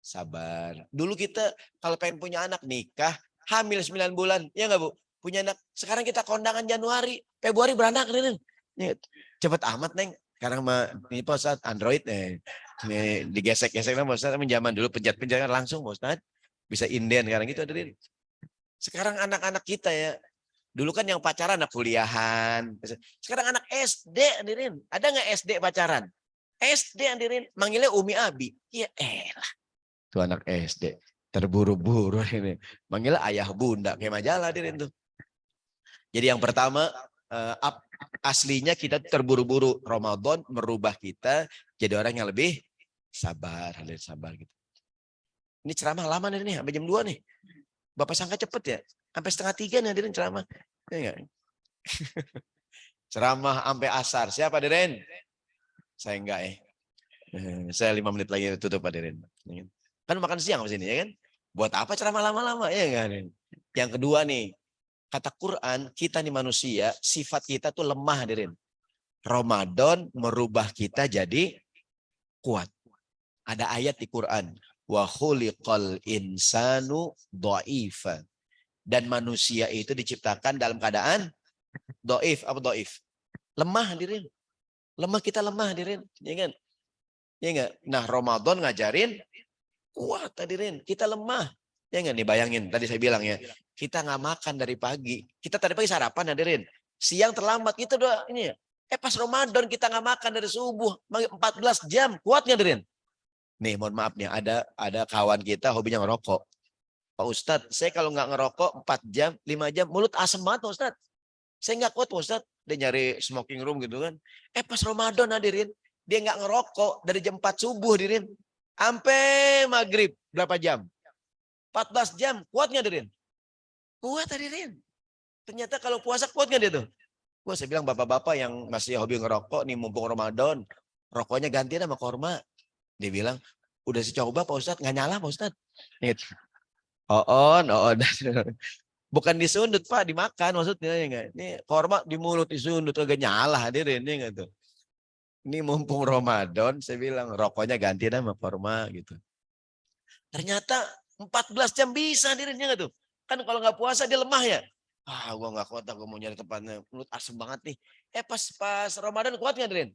sabar. Dulu kita kalau pengen punya anak nikah, hamil 9 bulan, ya enggak Bu? Punya anak. Sekarang kita kondangan Januari, Februari beranak hadirin. Cepet amat, Neng. Sekarang ini Pak Ustadz Android nih digesek-gesek Pak Ustadz, zaman dulu pencet-pencet langsung Pak Ustadz. Bisa inden sekarang gitu hadirin. Sekarang anak-anak kita ya, dulu kan yang pacaran anak kuliahan. Sekarang anak SD hadirin. Ada nggak SD pacaran? SD hadirin. Manggilnya Umi Abi. Ya elah. Tuh anak SD. Terburu-buru ini. Manggilnya ayah bunda. Kayak majalah hadirin tuh. Jadi yang pertama, aslinya kita terburu-buru. Ramadan merubah kita jadi orang yang lebih sabar. Hadirin sabar gitu. Ini ceramah lama nih, sampai jam 2 nih. Bapak sangka cepet ya? Sampai 2:30 nih hadirin ceramah. Ya, ceramah sampai asar. Siapa hadirin? Saya enggak ya. Saya 5 menit lagi tutup hadirin. Kan makan siang di sini ya kan? Buat apa ceramah lama-lama? Ya enggak. Yang kedua nih, kata Quran, kita nih manusia, sifat kita tuh lemah hadirin. Ramadan merubah kita jadi kuat. Ada ayat di Quran. Wa khuliqal insanu dha'ifa. Dan manusia itu diciptakan dalam keadaan dhaif. Apa dhaif? Lemah hadirin. Kita lemah hadirin. Ya kan? Ya enggak? Nah, Ramadan ngajarin kuat hadirin. Kita lemah. Ya enggak? Nih bayangin tadi saya bilang ya. Kita nggak makan dari pagi. Kita tadi pagi sarapan hadirin. Siang terlambat kita doa ini ya. Pas Ramadan kita nggak makan dari subuh 14 jam. Kuatnya hadirin. Nih mohon maaf nih, ada kawan kita hobinya ngerokok. Pak Ustadz, saya kalau nggak ngerokok 4 jam, 5 jam, mulut asem banget Pak Ustadz. Saya nggak kuat Pak Ustadz. Dia nyari smoking room gitu kan. Pas Ramadan hadirin, dia nggak ngerokok dari jam 4 subuh hadirin. Sampai maghrib, berapa jam? 14 jam, kuatnya hadirin? Kuat hadirin. Ternyata kalau puasa kuat nggak dia tuh? Wah saya bilang bapak-bapak yang masih hobi ngerokok nih mumpung Ramadan, rokoknya gantian sama korma. Dia bilang, udah coba Pak Ustadz, nggak nyala Pak Ustadz. On. Bukan disundut Pak, dimakan maksudnya. Ya enggak? Ini korma di mulut disundut, agak nyala hadirin. Ya enggak tuh. Ini mumpung Ramadan, saya bilang, rokoknya ganti sama korma gitu. Ternyata 14 jam bisa hadirin. Ya enggak tuh. Kan kalau nggak puasa dia lemah ya. Gua nggak kuat, gue mau nyari tempatnya. Mulut asem banget nih. Pas Ramadan kuat nggak hadirin?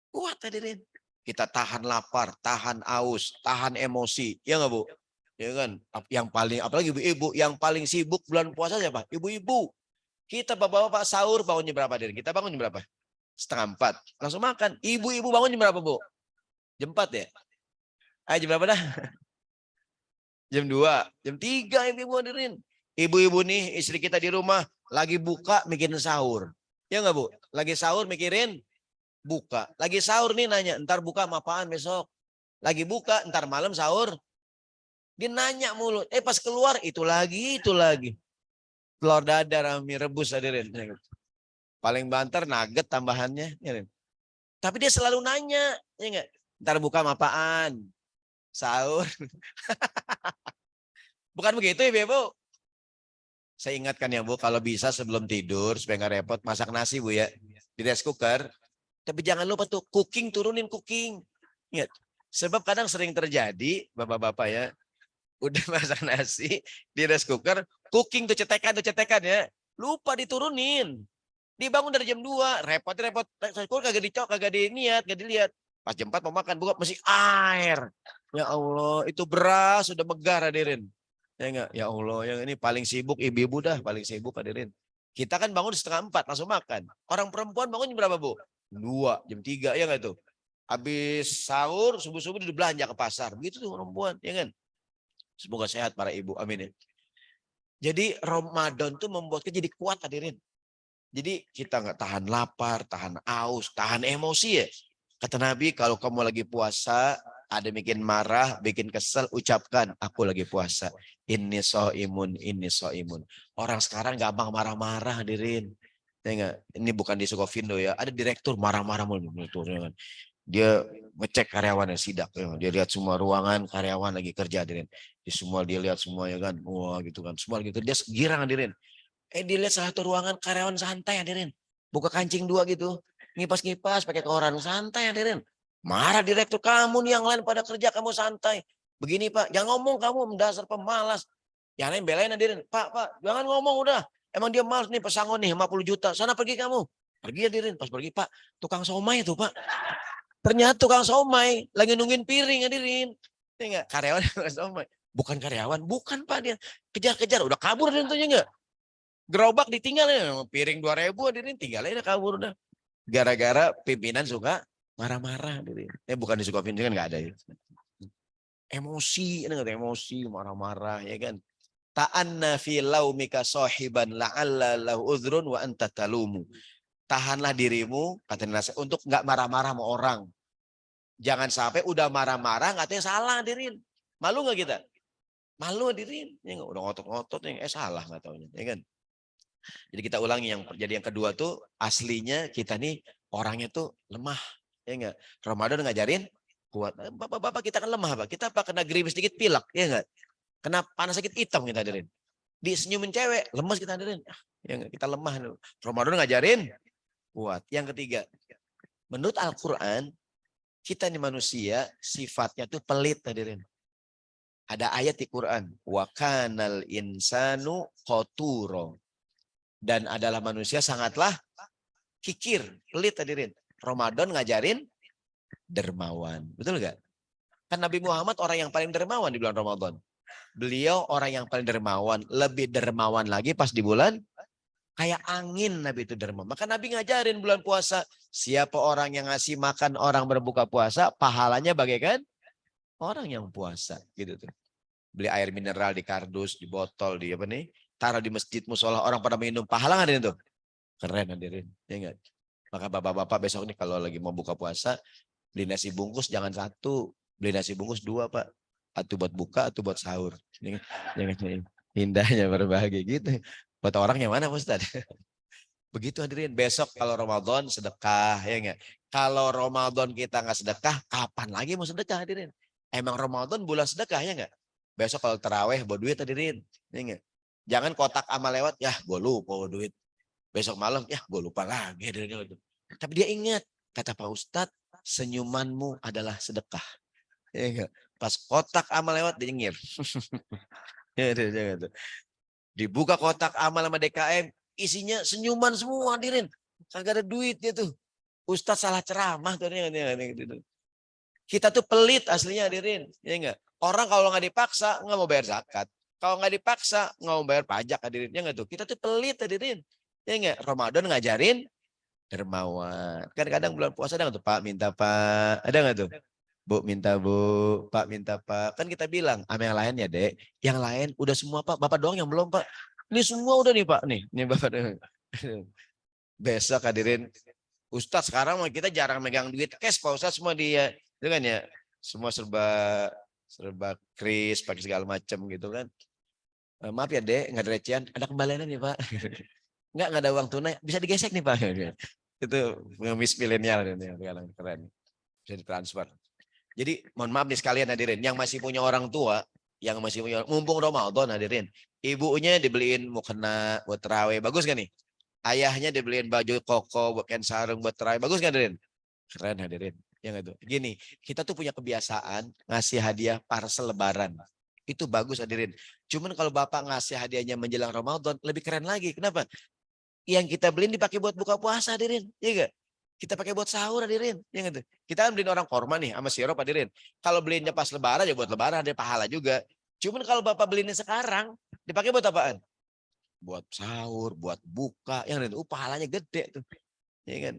Kuat hadirin. Kita tahan lapar, tahan aus, tahan emosi. Ya nggak Bu? Ya kan? Yang paling, apalagi ibu-ibu, yang paling sibuk bulan puasa siapa? Ibu-ibu. Kita bapak-bapak sahur bangun jam berapa? Kita bangun jam berapa? 3:30. Langsung makan. Ibu-ibu bangun jam berapa Bu? Jam 4 ya? Jam berapa dah? Jam 2. Jam 3 ibu-ibu hadirin. Ibu-ibu nih, istri kita di rumah, lagi buka mikirin sahur. Ya nggak Bu? Lagi sahur mikirin buka. Lagi sahur nih nanya, ntar buka apaan besok? Lagi buka, ntar malam sahur. Dia nanya mulu. Pas keluar, itu lagi. Telur dadar, mie rebus hadirin. Paling banter nugget tambahannya. Tapi dia selalu nanya. Ya enggak? Ntar buka apaan? Sahur. Bukan begitu ya Bu? Saya ingatkan ya Bu, kalau bisa sebelum tidur, supaya nggak repot, masak nasi Bu ya. Di rice cooker. Tapi jangan lupa tuh cooking, turunin cooking. Ingat, sebab kadang sering terjadi bapak-bapak ya, udah masak nasi di rice cooker, cooking tuh cetekan ya, lupa diturunin. Dibangun dari jam 2, repot-repot. Kagak dicok, kagak diniat, kagak dilihat. Pas jam 4 mau makan, buka masih air. Ya Allah, itu beras sudah megar hadirin. Ya enggak? Ya Allah, yang ini paling sibuk ibu-ibu dah, paling sibuk hadirin. Kita kan bangun 3:30 langsung makan. Orang perempuan bangun jam berapa, Bu? 2, jam 3, ya enggak tuh? Habis sahur, subuh-subuh udah belanja ke pasar. Begitu tuh perempuan, ya kan? Semoga sehat para ibu, amin ya. Jadi Ramadan tuh membuat kita jadi kuat hadirin. Jadi kita nggak tahan lapar, tahan aus, tahan emosi ya. Kata Nabi, kalau kamu lagi puasa, ada bikin marah, bikin kesel, ucapkan, aku lagi puasa. Inni so'imun, inni so'imun. Orang sekarang gampang marah-marah hadirin. Ya enggak? Ini bukan di Sukovindo ya. Ada direktur marah-marah mulu. Ya kan? Dia ngecek karyawannya sidak. Ya. Dia lihat semua ruangan karyawan lagi kerja hadirin. Dia lihat semuanya kan. Wah gitu kan. Semua gitu. Dia girang hadirin. Dilihat salah satu ruangan karyawan santai hadirin. Buka kancing 2 gitu. Ngipas-ngipas pakai koran santai hadirin. Marah direktur, kamu nih yang lain pada kerja kamu santai. Begini Pak, jangan ngomong kamu dasar pemalas. Yang lain belain hadirin. Pak, jangan ngomong udah. Emang dia malas nih pesangon nih 50 juta. Sana pergi kamu. Pergi hadirin. Pas pergi Pak, tukang somai itu Pak. Ternyata tukang somai lagi nungguin piring hadirin. Enggak, karyawan tukang somai. Bukan karyawan, bukan Pak dia. Kejar-kejar, udah kabur hadirin tentunya enggak. Gerobak ditinggal ya, piring 2.000 hadirin tinggal aja kabur udah. Gara-gara pimpinan suka marah-marah hadirin. Bukan di Sukovindo kan nggak ada ya. Emosi, emosi, marah-marah ya kan. Ta'anna fi laumika sahiban la'alla lahu udhrun wa anta talumu. Tahanlah dirimu kata nasihat untuk nggak marah-marah sama orang. Jangan sampai udah marah-marah nggak tahu salah hadirin. Malu nggak kita? Malu hadirin. Ya, udah ngotot-ngotot salah nggak taunya, ya kan? Jadi kita ulangi yang kedua tuh aslinya kita nih orangnya tuh lemah. Ya enggak? Ramadan ngajarin kuat. Bapak-bapak kita kan lemah, Pak. Kita apa kena gerimis sedikit pilek, ya enggak? Kena panas sedikit hitam kita hadirin. Disenyumin cewek, lemas kita hadirin. Ya enggak? Kita lemah. Ramadan ngajarin kuat. Yang ketiga, menurut Al-Qur'an kita nih manusia sifatnya tuh pelit hadirin. Ada ayat di Quran, wa kanal insanu qaturo. Dan adalah manusia sangatlah kikir, pelit hadirin. Ramadan ngajarin dermawan. Betul nggak? Kan Nabi Muhammad orang yang paling dermawan di bulan Ramadan. Beliau orang yang paling dermawan. Lebih dermawan lagi pas di bulan kayak angin Nabi itu dermawan. Maka Nabi ngajarin bulan puasa. Siapa orang yang ngasih makan orang berbuka puasa, pahalanya bagaikan orang yang puasa. Gitu tuh. Beli air mineral di kardus, di botol, di apa nih? Taruh di masjid musola orang pada minum, pahala hadirin tuh. Keren hadirin, ya enggak? Maka bapak-bapak besok nih kalau lagi mau buka puasa, beli nasi bungkus jangan 1, beli nasi bungkus 2 Pak. Satu buat buka, satu buat sahur. Jangan indahnya berbahagia gitu. Buat orang yang mana Ustaz? Begitu hadirin, besok kalau Ramadan sedekah, ya enggak? Kalau Ramadan kita nggak sedekah, kapan lagi mau sedekah hadirin? Emang Ramadan bulan sedekah ya enggak? Besok kalau taraweh bawa duit hadirin, ya enggak? Jangan kotak amal lewat, ya gue lupa bawa duit. Besok malam, ya gue lupa lagi. Tapi dia ingat, kata Pak Ustadz, senyumanmu adalah sedekah. Ya, pas kotak amal lewat, dia nyengir. Dibuka kotak amal sama DKM, isinya senyuman semua hadirin. Kagak ada duit dia tuh. Ustadz salah ceramah. Kita tuh pelit aslinya hadirin. Ya enggak? Orang kalau nggak dipaksa, nggak mau bayar zakat. Kalau nggak dipaksa, nggak mau bayar pajak hadirin. Ya enggak tuh? Kita tuh pelit hadirin. Ya enggak? Ramadan ngajarin dermawan. Kan kadang bulan puasa ada nggak tuh Pak minta Pak. Ada nggak tuh? Bu minta Bu. Pak minta Pak. Kan kita bilang sama yang lain ya Dek. Yang lain udah semua Pak. Bapak doang yang belum Pak. Ini semua udah nih Pak. Nih Bapak. Besok hadirin. Ustadz sekarang kita jarang megang duit cash Pak Ustadz semua dia. Itu kan ya. Semua serba kris pakai segala macam gitu kan. Maaf ya Dek, nggak ada recehan, ada kembaliannya nih Pak. Nggak ada uang tunai, bisa digesek nih Pak. Itu ngemis milenial ini keren. Bisa ditransfer. Jadi mohon maaf nih sekalian hadirin, yang masih punya orang tua, yang masih punya mumpung Ramadan hadirin, ibunya dibeliin mukena buat terawih, bagus kan nih? Ayahnya dibeliin baju koko buat kain sarung buat terawih, bagus kan hadirin? Keren hadirin. Yang itu. Gini, kita tuh punya kebiasaan ngasih hadiah parcel lebaran. Itu bagus hadirin. Cuman kalau Bapak ngasih hadiahnya menjelang Ramadan lebih keren lagi. Kenapa? yang kita beliin dipakai buat buka puasa hadirin, iya enggak? Kita pakai buat sahur hadirin, ya enggak tuh? Kita kan beliin orang korma nih sama sirup hadirin. Kalau beliinnya pas lebaran ya buat lebaran ada pahala juga. Cuman kalau Bapak beliinnya sekarang dipakai buat apaan? Buat sahur, buat buka, yang itu pahalanya gede tuh. Ya kan?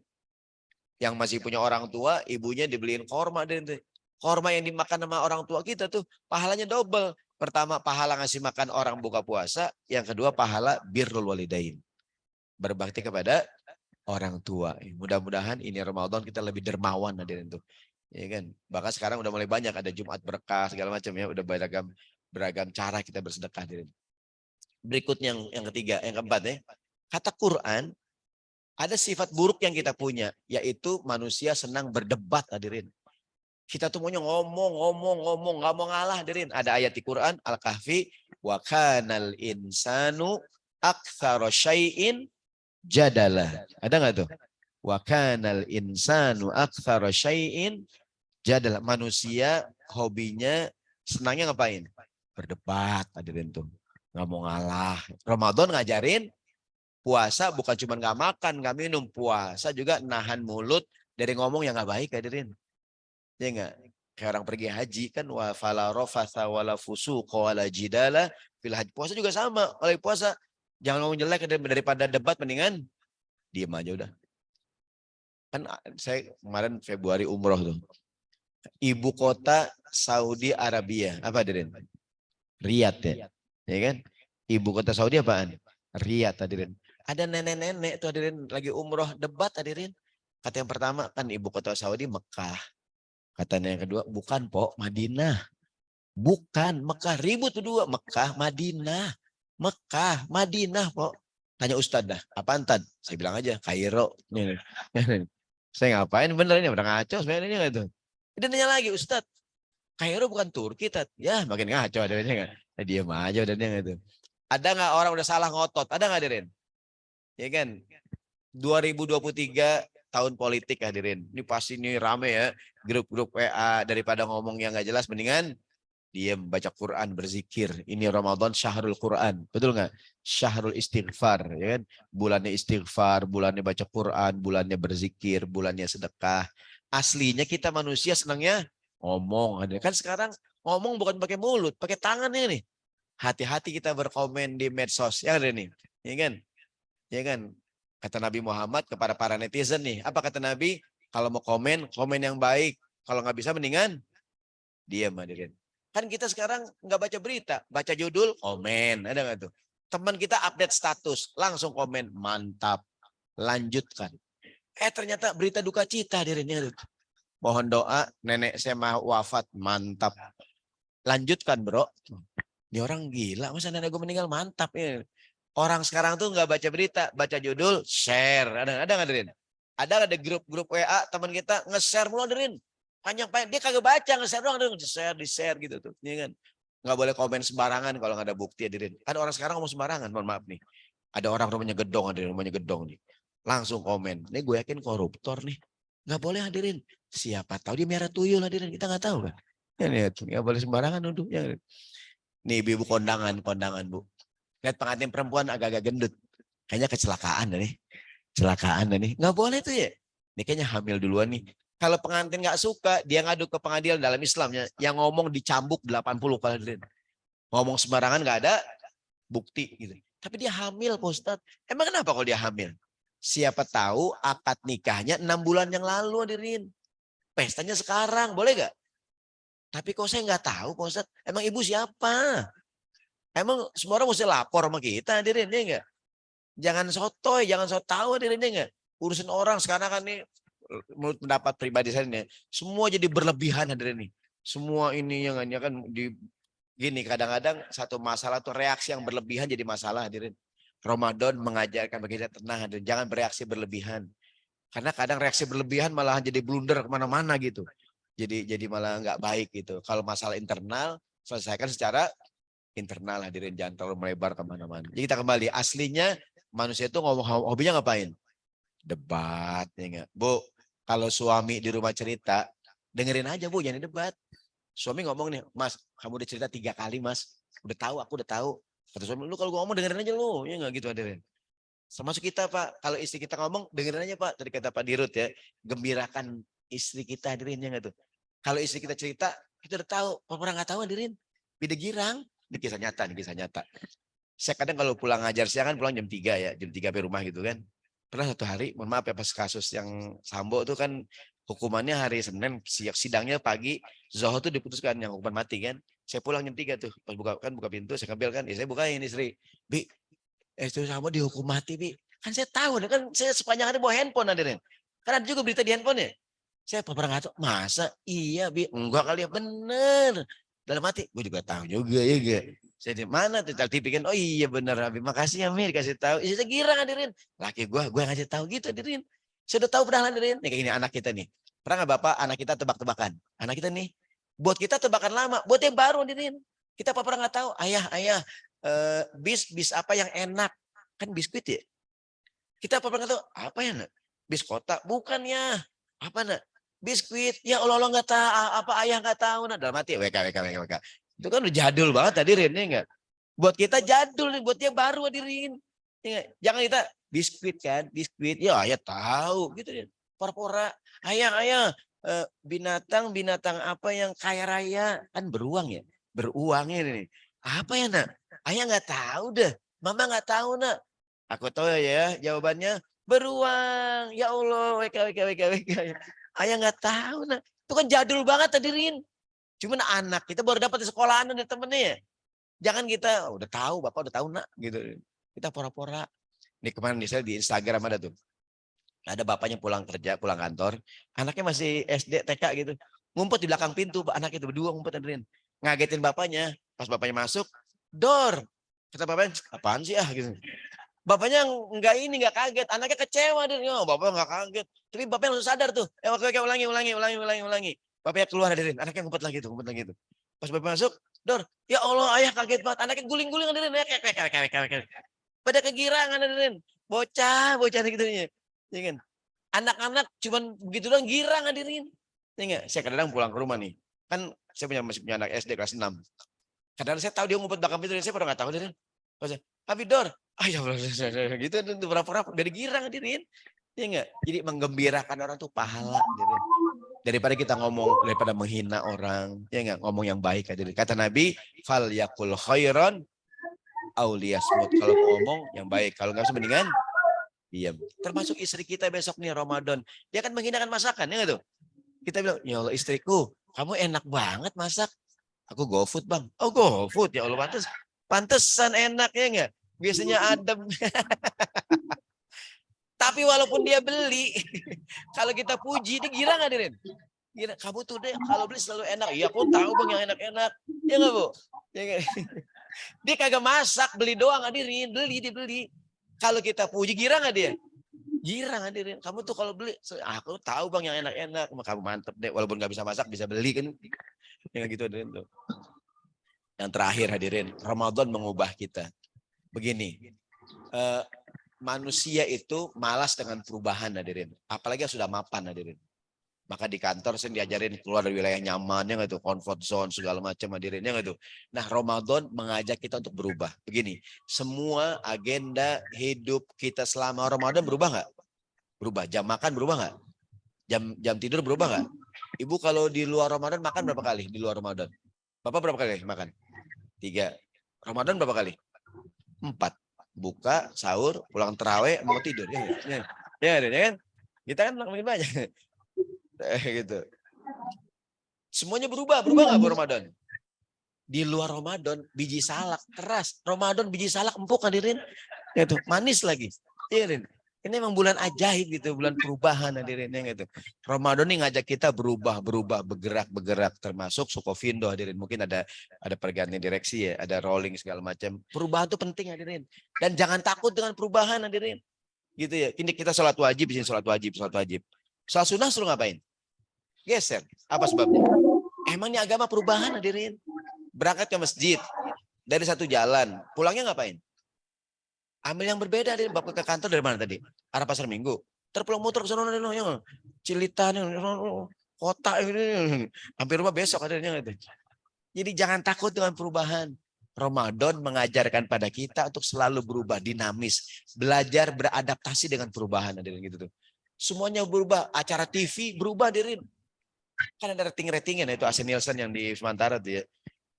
Yang masih punya orang tua, ibunya dibeliin korma hadirin. Korma yang dimakan sama orang tua kita tuh pahalanya double. Pertama pahala ngasih makan orang buka puasa, yang kedua pahala birrul walidain. Berbakti kepada orang tua. Mudah-mudahan ini Ramadan kita lebih dermawan hadirin tuh. Ya kan? Bahkan sekarang udah mulai banyak ada Jumat berkah segala macam ya, udah beragam cara kita bersedekah hadirin. Berikutnya yang ketiga, yang keempat ya. Kata Quran, ada sifat buruk yang kita punya, yaitu manusia senang berdebat hadirin. Kita tuh maunya ngomong, nggak mau ngalah hadirin. Ada ayat di Quran Al-Kahfi, wa kanal insanu aktsara syai'in jadalah. Ada nggak tuh? Wa kanal insanu aktsara syai'in jadalah. Manusia hobinya senangnya ngapain? Berdebat hadirin tuh. Nggak mau ngalah. Ramadan ngajarin puasa bukan cuma nggak makan, nggak minum. Puasa juga nahan mulut dari ngomong yang nggak baik hadirin. Ya enggak? Kayak orang pergi haji kan wa fala rafatha wala fusuqa wala jidala fil haji. Puasa juga sama. Kalau puasa jangan ngomong jelek daripada debat, mendingan diam aja udah. Kan saya kemarin Februari umroh tuh. Ibu kota Saudi Arabia. Apa hadirin? Riyadh ya. Ya kan? Ibu kota Saudi apaan? Riyadh hadirin. Ada nenek-nenek tuh hadirin lagi umroh debat hadirin. Kata yang pertama kan ibu kota Saudi Mekah. Katanya yang kedua, bukan po, Madinah. Bukan, Mekah. Ribut kedua, Mekah, Madinah. Mekah, Madinah po. Tanya Ustadz dah, apaan Tad? Saya bilang aja, Kairo. Saya ngapain bener ini, udah ngaco sebenarnya gitu. Dia nanya lagi, Ustadz, Kairo bukan Turki Tad. Ya makin ngaco adanya kan. Diam aja udah gitu. Ada nggak orang udah salah ngotot? Ada nggak hadirin? Ya kan? 2023 tahun politik hadirin. Ini pasti ini rame ya. Grup-grup WA daripada ngomong yang nggak jelas mendingan diam baca Quran, berzikir. Ini Ramadan syahrul Quran. Betul nggak? Syahrul istighfar, ya kan? Bulannya istighfar, bulannya baca Quran, bulannya berzikir, bulannya sedekah. Aslinya kita manusia senangnya ngomong. Kan sekarang ngomong bukan pakai mulut, pakai tangannya nih. Hati-hati kita berkomen di medsos. Ya ada nih. Ya kan? Ya kan? Kata Nabi Muhammad kepada para netizen nih. Apa kata Nabi? Kalau mau komen, komen yang baik. Kalau nggak bisa mendingan diam hadirin. Kan kita sekarang nggak baca berita. Baca judul, komen. Ada nggak tuh? Teman kita update status. Langsung komen. Mantap. Lanjutkan. Ternyata berita duka cita hadirin. Mohon doa. Nenek saya mau wafat. Mantap. Lanjutkan bro. Ini orang gila. Masa nenek gue meninggal? Mantap. Ya. Orang sekarang tuh nggak baca berita, baca judul, share. Ada nggak hadirin? Ada grup-grup WA teman kita nge-share mulu hadirin. Panjang-panjang dia kagak baca, nge-share doang, di-share gitu tuh. Iya kan? Nggak boleh komen sembarangan kalau nggak ada bukti hadirin. Kan orang sekarang ngomong sembarangan, mohon maaf nih. Ada orang rumahnya gedong hadirin, rumahnya gedong nih. Langsung komen. Ini gue yakin koruptor nih. Nggak boleh hadirin. Siapa tahu dia merah tuyul hadirin, kita nggak tahu kan. Ya, nggak boleh sembarangan nuduh. Ya. Nih ibu kondangan Bu. Lihat pengantin perempuan agak-agak gendut. Kayaknya kecelakaan nih. Kecelakaan nih. Nggak boleh tuh ya. Ini kayaknya hamil duluan nih. Kalau pengantin nggak suka, dia ngadu ke pengadilan dalam Islamnya. Yang ngomong dicambuk 80 kali. Ngomong sembarangan nggak ada bukti gitu. Tapi dia hamil Pak Ustadz. Emang kenapa kalau dia hamil? Siapa tahu akad nikahnya 6 bulan yang lalu hadirin. Pestanya sekarang, boleh nggak? Tapi kok saya nggak tahu Pak Ustadz. Emang ibu siapa? Emang semua orang mesti lapor sama kita hadirin, ya enggak? Jangan sotoy, jangan so tahu hadirin, ya enggak? Urusan orang sekarang kan nih, menurut pendapat pribadi saya nih, semua jadi berlebihan hadirin nih. Semua ini yang kan di gini, kadang-kadang satu masalah tuh reaksi yang berlebihan jadi masalah hadirin. Ramadan mengajarkan bagi kita tenang hadirin, jangan bereaksi berlebihan. Karena kadang reaksi berlebihan malahan jadi blunder kemana-mana gitu. Jadi malah nggak baik gitu. Kalau masalah internal, selesaikan secara internal hadirin, jangan terlalu melebar kemana-mana. Jadi kita kembali, aslinya manusia itu ngomong hobinya ngapain? Debat, ya enggak? Bu, kalau suami di rumah cerita, dengerin aja Bu, jangan debat. Suami ngomong nih, Mas, kamu udah cerita 3 kali Mas, udah tahu, aku udah tahu. Kata suami, lu kalau gue ngomong dengerin aja lu, ya enggak gitu hadirin. Termasuk kita Pak, kalau istri kita ngomong dengerin aja Pak, tadi kata Pak Dirut ya, gembirakan istri kita hadirin ya nggak tuh. Kalau istri kita cerita, kita udah tahu, orang nggak tahu hadirin, beda girang, ini kisah nyata nih, kisah nyata. Saya kadang kalau pulang ngajar siang kan pulang jam 3 ya, jam 3 sampai rumah gitu kan. Pernah satu hari, mohon maaf ya pas kasus yang Sambo tuh kan hukumannya hari Senin, sidangnya pagi, Zohor tuh diputuskan yang hukuman mati kan. Saya pulang jam 3 tuh, pas buka pintu, saya ngambil kan, ya saya bukain istri, Bi, itu Sambo dihukum mati Bi. Kan saya tahu, kan saya sepanjang hari bawa handphone hadirin. Kan ada juga berita di handphone ya. Saya pernah ngaco, masa iya Bi, enggak kali ya, bener. Dalam hati, gue juga tahu juga ya gak. Saya di mana tuh TV kan, oh iya bener Abi, makasih ya Mi dikasih tahu. Saya girang hadirin. Laki gue ngasih tahu gitu hadirin. Saya udah tahu pernah hadirin. Nih kayak gini anak kita nih. Pernah nggak Bapak anak kita tebak-tebakan? Anak kita nih, buat kita tebakan lama, buat yang baru hadirin. Kita apa pernah nggak tahu? Ayah, bis apa yang enak? Kan biskuit ya. Kita apa pernah nggak tahu? Apa ya nak? Bis kota? Bukannya. Apa nak? Biskuit. Ya Allah nggak tahu. Apa ayah nggak tahu nak? Dalam hati WK. Itu kan udah jadul banget hadirin ya enggak? Buat kita jadul nih, buat dia baru hadirin. Ya, jangan kita biskuit kan, biskuit. Ya ayah tahu gitu ya. Pora-pora. Ayah, binatang apa yang kaya raya kan beruang ya, beruangnya ini. Apa ya nak? Ayah nggak tahu deh, mama nggak tahu nak. Aku tahu ya jawabannya beruang. Ya Allah, WK. Ayah nggak tahu nak. Itu kan jadul banget hadirin. Cuman anak kita baru dapat di sekolahan dari temennya ya. Jangan kita udah tahu, Bapak udah tahu nak gitu. Kita pora-pora. Nih kemarin saya di Instagram ada tuh. Ada bapaknya pulang kerja, pulang kantor. Anaknya masih SD, TK gitu. Ngumpet di belakang pintu, anak itu berdua ngumpet hadirin. Ngagetin bapaknya. Pas bapaknya masuk, Dor. Kata bapaknya, apaan sih gitu. Bapaknya nggak kaget. Anaknya kecewa hadirin. Oh, bapak nggak kaget. Tapi bapaknya langsung sadar tuh. Oke, ulangi. Bapaknya keluar hadirin, anaknya ngumpet lagi tuh. Pas bapak masuk, Dor, ya Allah ayah kaget banget. Anaknya guling-guling hadirin. Pada kegirangan hadirin. Bocah gitu ya. Ya kan? Anak-anak cuman begitu doang girang hadirin. Ya enggak? Saya kadang pulang ke rumah nih. Kan saya masih punya anak SD kelas 6. Kadang saya tahu dia ngumpet belakang pintu, saya pernah nggak tahu hadirin. Pas Abi Dor, ya Allah, gitu berapa dari girang hadirin. Ya enggak? Jadi menggembirakan orang tuh pahala hadirin. Daripada kita ngomong, daripada menghina orang, ya enggak, ngomong yang baik hadirin. Kata Nabi, fal yakul khairan auliyasmut. Kalau ngomong yang baik, kalau enggak mendingan diam. Termasuk istri kita besok nih Ramadan, dia akan menghinakan masakan, ya enggak tuh? Kita bilang, ya Allah istriku, kamu enak banget masak. Aku GoFood bang. Oh GoFood, ya Allah pantesan enak ya enggak? Biasanya adem. Tapi walaupun dia beli, kalau kita puji, dia girang hadirin. Gila, kamu tuh deh kalau beli selalu enak. Iya, aku tahu bang yang enak-enak. Ya nggak Bu? Ya, gak? Dia kagak masak, beli doang hadirin. Dibeli. Kalau kita puji, girang nggak dia? Girang hadirin. Kamu tuh kalau beli, aku tahu bang yang enak-enak. Kamu mantep deh. Walaupun nggak bisa masak, bisa beli kan. Ya gitu hadirin tuh. Yang terakhir hadirin, Ramadan mengubah kita. Begini. Manusia itu malas dengan perubahan hadirin. Apalagi yang sudah mapan hadirin. Maka di kantor saya diajarin keluar dari wilayah nyamannya nggak tuh, comfort zone segala macam hadirinnya nggak tuh. Nah Ramadan mengajak kita untuk berubah. Begini, semua agenda hidup kita selama Ramadan berubah nggak? Berubah. Jam makan berubah nggak? Jam tidur berubah nggak? Ibu kalau di luar Ramadan makan berapa kali di luar Ramadan? Bapak berapa kali makan? 3. Ramadan berapa kali? 4. Buka, sahur, pulang terawih, mau tidur. Ya kan? Kita kan makin banyak. Gitu. Semuanya berubah nggak bu Ramadan? Di luar Ramadan, biji salak keras. Ramadan biji salak empuk hadirin. Itu manis lagi. Hadirin. Ini memang bulan ajaib gitu, bulan perubahan hadirin gitu. Ramadan ini ngajak kita berubah, bergerak, termasuk Sukovindo hadirin. Mungkin ada pergantian direksi ya, ada rolling segala macam. Perubahan itu penting hadirin. Dan jangan takut dengan perubahan hadirin. Gitu ya. Ini kita sholat wajib, di sini sholat wajib. Sholat sunnah suruh ngapain? Geser. Apa sebabnya? Emang ini agama perubahan hadirin. Berangkat ke masjid dari satu jalan, pulangnya ngapain? Ambil yang berbeda hadirin. Bapak ke kantor dari mana tadi? Arah Pasar Minggu. Terpulang motor ke sana Cilitan, kota ini. Hampir rumah besok hadirin. Jadi jangan takut dengan perubahan. Ramadan mengajarkan pada kita untuk selalu berubah, dinamis, belajar beradaptasi dengan perubahan, hadirin gitu tuh. Semuanya berubah, acara TV berubah, hadirin. Kan ada rating-ratingnya, itu AC Nielsen yang di Sementara tuh ya.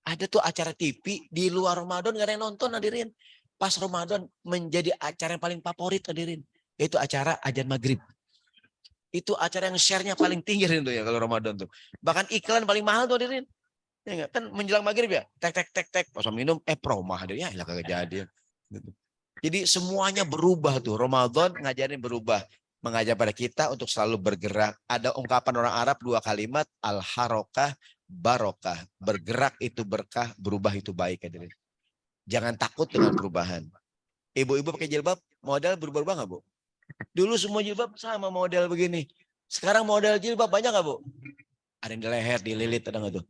Ada tuh acara TV di luar Ramadan gak ada yang nonton, hadirin. Pas Ramadan menjadi acara yang paling favorit, hadirin. Yaitu acara azan maghrib. Itu acara yang share-nya paling tinggi tuh ya kalau Ramadan tuh. Bahkan iklan paling mahal tuh, hadirin. Ya enggak? Kan menjelang maghrib ya, tek pas minum promah deh ya, kagak jadi. Gitu. Jadi semuanya berubah tuh. Ramadan ngajarin berubah, mengajar pada kita untuk selalu bergerak. Ada ungkapan orang Arab 2 kalimat, al-harokah barokah. Bergerak itu berkah, berubah itu baik, hadirin. Jangan takut dengan perubahan. Ibu-ibu pakai jilbab, model berubah nggak, Bu? Dulu semua jilbab sama model begini. Sekarang model jilbab banyak nggak, Bu? Ada yang di leher, dililit, ada nggak tuh?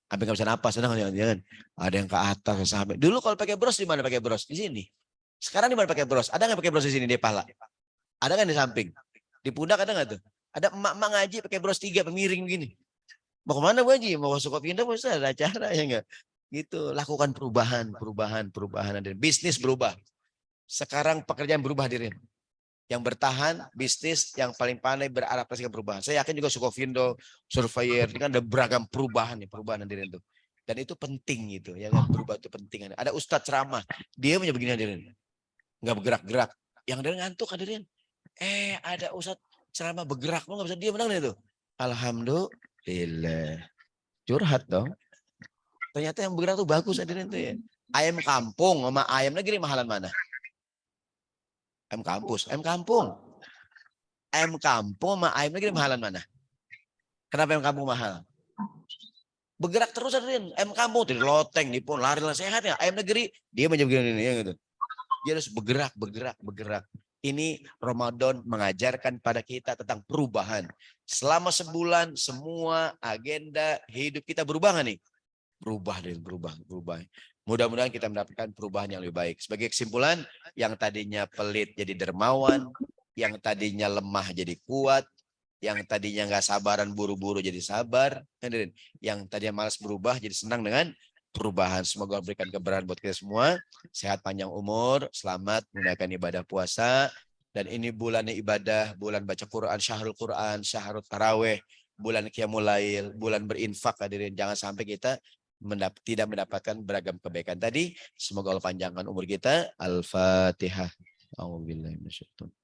Sampai nggak bisa napas, jangan. Ada yang ke atas, sampai. Dulu kalau pakai bros di mana pakai bros? Di sini. Sekarang di mana pakai bros? Ada nggak pakai bros di sini di pala? Ada kan di samping? Di pundak ada nggak tuh? Ada emak-emak ngaji pakai bros 3 pemiring begini. Mau kemana Bu Haji? Mau masuk ke Pindah, Ustaz? Ada acara ya enggak? Gitu. Lakukan perubahan. Dan bisnis berubah. Sekarang pekerjaan berubah, hadirin. Yang bertahan, bisnis yang paling pandai beradaptasi ke perubahan. Saya yakin juga Sukovindo, Surveyor, ini kan ada beragam perubahan hadirin tuh. Dan itu penting gitu, ya kan? Berubah itu penting. Ada Ustadz ceramah, dia punya begini, hadirin. Nggak bergerak-gerak. Yang hadirin ngantuk, hadirin. Ada Ustadz ceramah bergerak, nggak bisa dia menang itu. Alhamdulillah. Curhat dong. Ternyata yang bergerak tuh bagus, hadirin tuh ya. Ayam kampung sama ayam negeri mahalan mana? Ayam kampus, ayam kampung. Ayam kampung sama ayam negeri mahalan mana? Kenapa ayam kampung mahal? Bergerak terus, hadirin. Ayam kampung tuh loteng, nipun, lari sehat ya. Ayam negeri dia menjadi begini ya gitu. Dia harus bergerak. Ini Ramadan mengajarkan pada kita tentang perubahan. Selama sebulan semua agenda hidup kita berubah nggak nih? Berubah. Mudah-mudahan kita mendapatkan perubahan yang lebih baik. Sebagai kesimpulan, yang tadinya pelit jadi dermawan, yang tadinya lemah jadi kuat, yang tadinya nggak sabaran buru-buru jadi sabar, yang tadinya malas berubah jadi senang dengan perubahan. Semoga memberikan keberkahan buat kita semua, sehat panjang umur, selamat menunaikan ibadah puasa. Dan ini bulan ibadah, bulan baca Quran, syahrul taraweh, bulan qiyamul lail, bulan berinfak, hadirin. Jangan sampai kita tidak mendapatkan beragam kebaikan tadi. Semoga Allah panjangkan umur kita. Al-Fatihah. A'udzubillahi minasyaitonir rajim.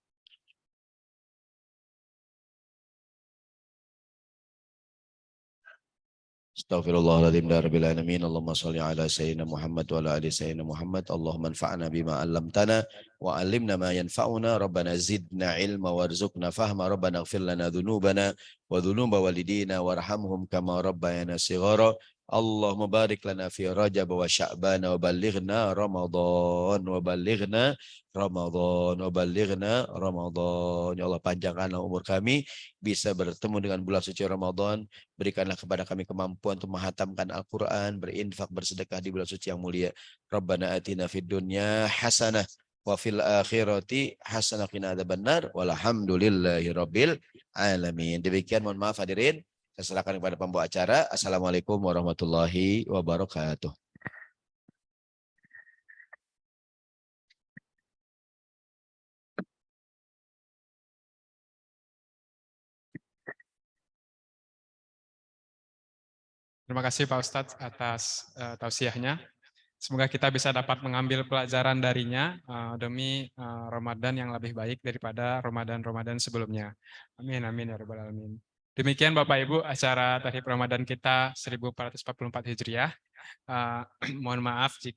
Astaghfirullahaladzim ya rabbil alamin. Allahumma shalli ala sayyidina Muhammad wa ala ali sayyidina Muhammad. Allahumma anfa'na bima 'allamtana wa 'allimna ma yanfa'una. Rabbana zidna ilma warzuqna fahma. Rabbana ighfir lana dhunubana wa dhunuba walidina warhamhum kama rabbayana shighara. Allahumma barik lana fi Rajab wa Sya'ban wa ballighna Ramadan Ya Allah, panjangkanlah umur kami bisa bertemu dengan bulan suci Ramadan. Berikanlah kepada kami kemampuan untuk menghatamkan Al-Quran, berinfak, bersedekah di bulan suci yang mulia. Rabbana atina fid dunya hasanah wa fil akhirati hasanah qina adzabannar walhamdulillahi rabbil alamin. Demikian, mohon maaf hadirin. Saya serahkan kepada pembawa acara. Assalamualaikum warahmatullahi wabarakatuh. Terima kasih Pak Ustadz atas tausiahnya. Semoga kita bisa dapat mengambil pelajaran darinya demi Ramadan yang lebih baik daripada Ramadan sebelumnya. Amin, amin ya rabbal alamin. Demikian Bapak Ibu acara Tahrib Ramadan kita 1444 Hijriah. Mohon maaf jika